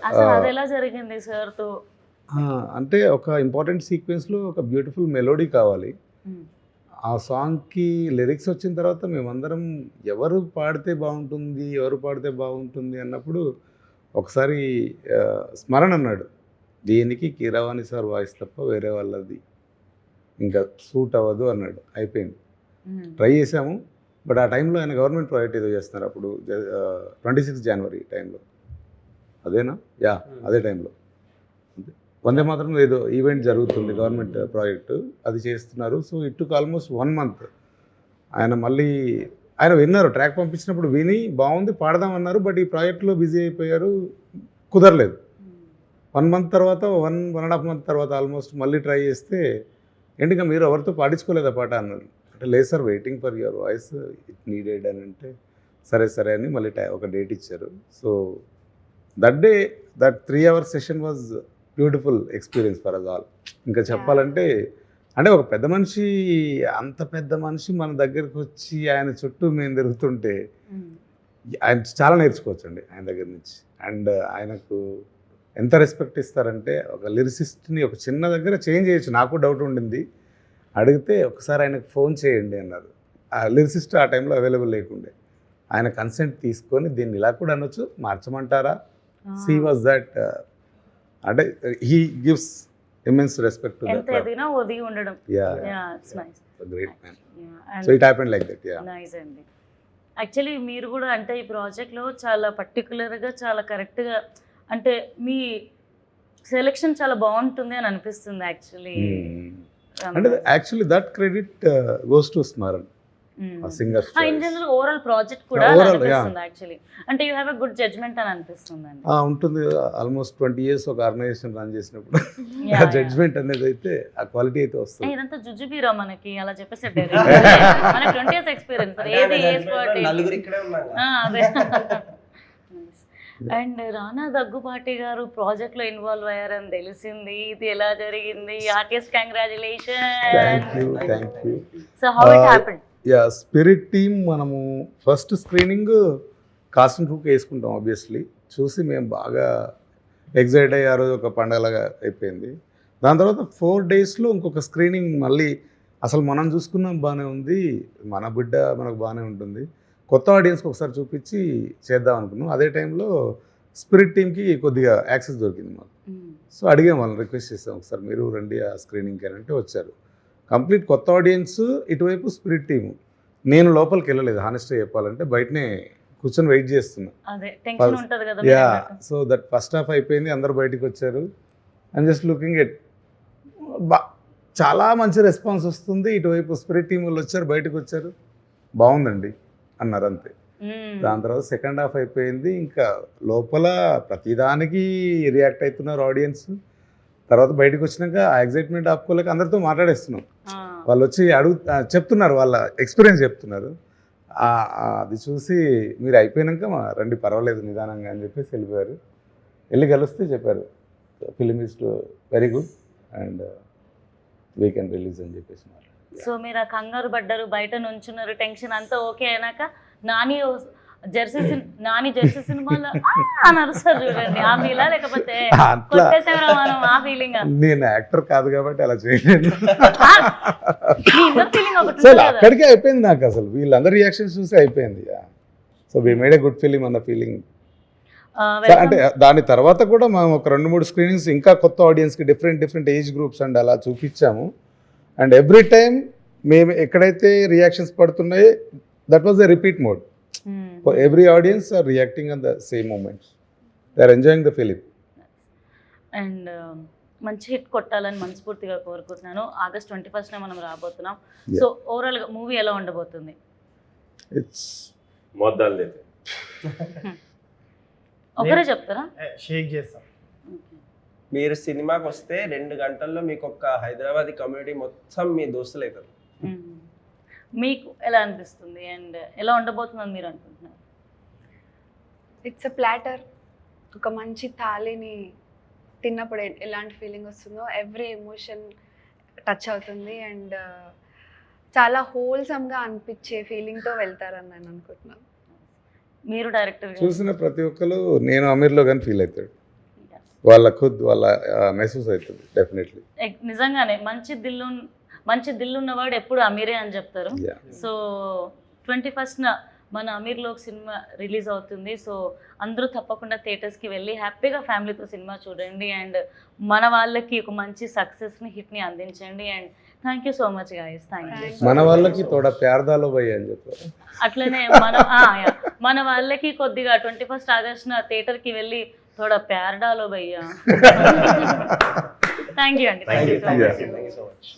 అసలు అది ఎలా జరిగింది సార్తో? అంటే ఒక ఇంపార్టెంట్ సీక్వెన్స్లో ఒక బ్యూటిఫుల్ మెలోడీ కావాలి. ఆ సాంగ్కి లిరిక్స్ వచ్చిన తర్వాత మేమందరం ఎవరు పాడితే బాగుంటుంది అన్నప్పుడు ఒకసారి స్మరణ అన్నాడు, దీనికి కీరవాణి సార్ వాయిస్ తప్ప వేరే వాళ్ళది ఇంకా సూట్ అవ్వదు అన్నాడు. అయిపోయింది, ట్రై చేసాము. బట్ ఆ టైంలో ఆయన గవర్నమెంట్ ప్రాజెక్ట్ ఏదో చేస్తున్నారు, అప్పుడు 26 జనవరి టైంలో, అదేనా? అదే టైంలో వందే మాత్రం ఏదో ఈవెంట్ జరుగుతుంది, గవర్నమెంట్ ప్రాజెక్టు అది చేస్తున్నారు. So it took almost 1 month. ఆయన విన్నారు, ట్రాక్ పంపించినప్పుడు విని బాగుంది పాడదామన్నారు. బట్ ఈ ప్రాజెక్ట్లో బిజీ అయిపోయారు, కుదరలేదు. 1 month తర్వాత 1.5 month తర్వాత ఆల్మోస్ట్ మళ్ళీ ట్రై చేస్తే ఏంటిగా మీరు ఎవరితో పాడించుకోలేదా పాట అన్నారు. అంటే లేదు sir, waiting for your voice, it needed అని అంటే సరే అని మళ్ళీ ఒక డేట్ ఇచ్చారు. So that day that 3 hour session was beautiful experience for us all. ఇంకా చెప్పాలంటే అంటే ఒక పెద్ద మనిషి, అంత పెద్ద మనిషి మన దగ్గరికి వచ్చి ఆయన చుట్టూ మేము తిరుగుతుంటే ఆయన చాలా నేర్చుకోవచ్చండి ఆయన దగ్గర నుంచి. అండ్ ఆయనకు ఎంత రెస్పెక్ట్ ఇస్తారంటే, ఒక లిరిసిస్ట్ని ఒక చిన్న దగ్గర చేంజ్ చేయొచ్చు. నాకు డౌట్ ఉండింది, అడిగితే ఒకసారి ఆయనకు ఫోన్ చేయండి అన్నారు. ఆ లిరిసిస్ట్ ఆ టైంలో అవైలబుల్ లేకుండే. ఆయన కన్సెంట్ తీసుకొని దీన్ని ఇలా కూడా అనొచ్చు, మార్చమంటారా? సీ వాజ్ దట్, అంటే he gives immense respect to ఎంత ఎదిగినా ఒదిగి ఉండడం. It's nice, great man. So it happened like that. Nice అండి. యాక్చువల్లీ మీరు కూడా అంటే ఈ ప్రాజెక్ట్లో చాలా పర్టికులర్గా చాలా కరెక్ట్గా, అంటే మీ సెలెక్షన్ చాలా బాగుంటుంది అని అనిపిస్తుంది యాక్చువల్లీ. అంటే actually that credit goes to Smaran, singer. In general overall project కూడా అనిపిస్తుంది యాక్చువల్లీ, అంటే you have a good judgment అని అనిపిస్తుంది అండి. ఉంటుంది, ఆల్మోస్ట్ 20 years ఒక ఆర్గనైజేషన్ రన్ చేసినప్పుడు ఆ జడ్జ్మెంట్ అనేది అయితే ఆ క్వాలిటీ అయితే వస్తుంది. ఇదంతా జుజుబీరా మనకి అలా చెప్పేసి మనకి 20 years ఎక్స్పీరియన్స్ ఏది అదే. అండ్ రానా దగ్గుపాటి గారు ప్రాజెక్ట్లో ఇన్వాల్వ్ అయ్యారని తెలిసింది, ఇది ఎలా జరిగింది? Artist congratulations. Thank you. So how it happened? Spirit team మనము ఫస్ట్ స్క్రీనింగ్ కాస్ట్ అండ్ క్రూకి వేసుకుంటాం ఆబ్వియస్లీ. చూసి మేము బాగా ఎగ్జైట్ అయ్యి ఆ రోజు ఒక పండగలాగా అయిపోయింది. దాని తర్వాత 4 daysలో ఇంకొక స్క్రీనింగ్ మళ్ళీ, అసలు మనం చూసుకున్నాం బాగానే ఉంది, మన బిడ్డ మనకు బాగానే ఉంటుంది, కొత్త ఆడియన్స్కి ఒకసారి చూపించి చేద్దాం అనుకున్నాం. అదే టైంలో స్పిరిట్ టీమ్కి కొద్దిగా యాక్సెస్ దొరికింది మాకు. సో అడిగాం వాళ్ళని, రిక్వెస్ట్ చేసాం ఒకసారి మీరు రండి ఆ స్క్రీనింగ్కి అని అంటే వచ్చారు. కంప్లీట్ కొత్త ఆడియన్స్, ఇటువైపు స్పిరిట్ టీము. నేను లోపలికి వెళ్ళలేదు హానెస్ట్గా చెప్పాలంటే, బయటనే కూర్చొని వెయిట్ చేస్తున్నా. సో దట్ ఫస్ట్ హాఫ్ అయిపోయింది, అందరు బయటకు వచ్చారు. ఐమ్ జస్ట్ లుకింగ్ ఎట్, చాలా మంచి రెస్పాన్స్ వస్తుంది. ఇటువైపు స్పిరిట్ టీం వాళ్ళు వచ్చారు, బయటకు వచ్చారు, బాగుందండి అన్నారు అంతే. దాని తర్వాత సెకండ్ హాఫ్ అయిపోయింది, ఇంకా లోపల ప్రతిదానికి రియాక్ట్ అవుతున్నారు ఆడియన్స్. తర్వాత బయటకు వచ్చినాక ఆ ఎగ్జైట్మెంట్ ఆపుకోలేక అందరితో మాట్లాడేస్తున్నాం. వాళ్ళు వచ్చి చెప్తున్నారు, వాళ్ళ ఎక్స్పీరియన్స్ చెప్తున్నారు. అది చూసి మీరు అయిపోయినాక రండి పర్వాలేదు నిదానంగా అని చెప్పేసి వెళ్ళిపోయారు. వెళ్ళి కలిస్తే చెప్పారు film is very good, and we can release అని చెప్పేసి మాట్లాడారు. సో మీరు ఆ కంగారు పడ్డారు, బయట నుంచున్నారు, టెన్షన్ అంతా ఓకే అయినాక నాని జెర్సీ సినిమాలో అని అరుస్తారు చూడండి, ఆ ఫీలా లేకపోతే అట్లా కొట్టేసేవరా మనం ఆ ఫీలింగ్? నేను యాక్టర్ కాదు కాబట్టి అలా చేయలేను. మీ ఇన్నర్ ఫీలింగ్ ఒకటి అసలు ఉంటుంది కదా. అక్కడికే అయిపోయింది నాకు, అసలు వీళ్ళందరి రియాక్షన్స్ చూసి అయిపోయింది. So we made a good film అన్న ఫీలింగ్. అంటే దాని తర్వాత కూడా మనం ఒక 2-3 స్క్రీనింగ్స్ ఇంకా కొత్త ఆడియన్స్కి డిఫరెంట్ ఏజ్ గ్రూప్స్ అండ్ అలా చూపించాము. అండ్ ఎవ్రీ టైమ్ మేము ఎక్కడైతే రియాక్షన్స్ పడుతున్నాయి that was the repeat mode. Every audience are reacting on the same moments, they are enjoying the film. And మంచి హిట్ కొట్టాలని మనస్ఫూర్తిగా కోరుకుంటున్నాను. August 21st మనం రాబోతున్నాం. సో ఓవరాల్గా మూవీ ఎలా ఉండబోతుంది? ఇట్స్ మొద్దాలు ఒకరే చెప్తారా? షేక్ చేస్తాం. మీరు సినిమాకి వస్తే 2 గంటల్లో మీకు ఒక హైదరాబాదీ కమ్యూనిటీ మొత్తం మీ దోస్తులు అవుతారు. మీకు ఎలా అనిపిస్తుంది అండ్ ఎలా ఉండబోతుందని మీరు అనుకుంటున్నారు? It's a platter. ఒక మంచి థాలీని తిన్నప్పుడు ఎలాంటి ఫీలింగ్ వస్తుందో ఎవ్రీ ఎమోషన్ టచ్ అవుతుంది అండ్ చాలా హోల్సమ్గా అనిపించే ఫీలింగ్తో వెళ్తారని నేను అనుకుంటున్నాను. మీరు డైరెక్టర్ చూసిన ప్రతి ఒక్కరు నేను అమీర్లో కానీ ఫీల్ అవుతాడు, వాళ్ళ మెసేజ్ అవుతుంది డెఫినెట్లీ. నిజంగానే మంచి దిల్లు ఉన్నవాడు ఎప్పుడు అమీరే అని చెప్తారు. సో 21st మన అమీర్లోకి సినిమా రిలీజ్ అవుతుంది. సో అందరూ తప్పకుండా థియేటర్స్కి వెళ్ళి హ్యాపీగా ఫ్యామిలీతో సినిమా చూడండి అండ్ మన వాళ్ళకి ఒక మంచి సక్సెస్ని హిట్ని అందించండి. And thank you so much guys. Thank you. మన వాళ్ళకి తోడ ప్యార్దాలో పోయి అని చెప్పారు. అట్లనే మన వాళ్ళకి కొద్దిగా 21st August థియేటర్కి వెళ్ళి తోడ ప్యార్ డాలో భయ్యా. థ్యాంక్ యూ అండి. Thank you so much.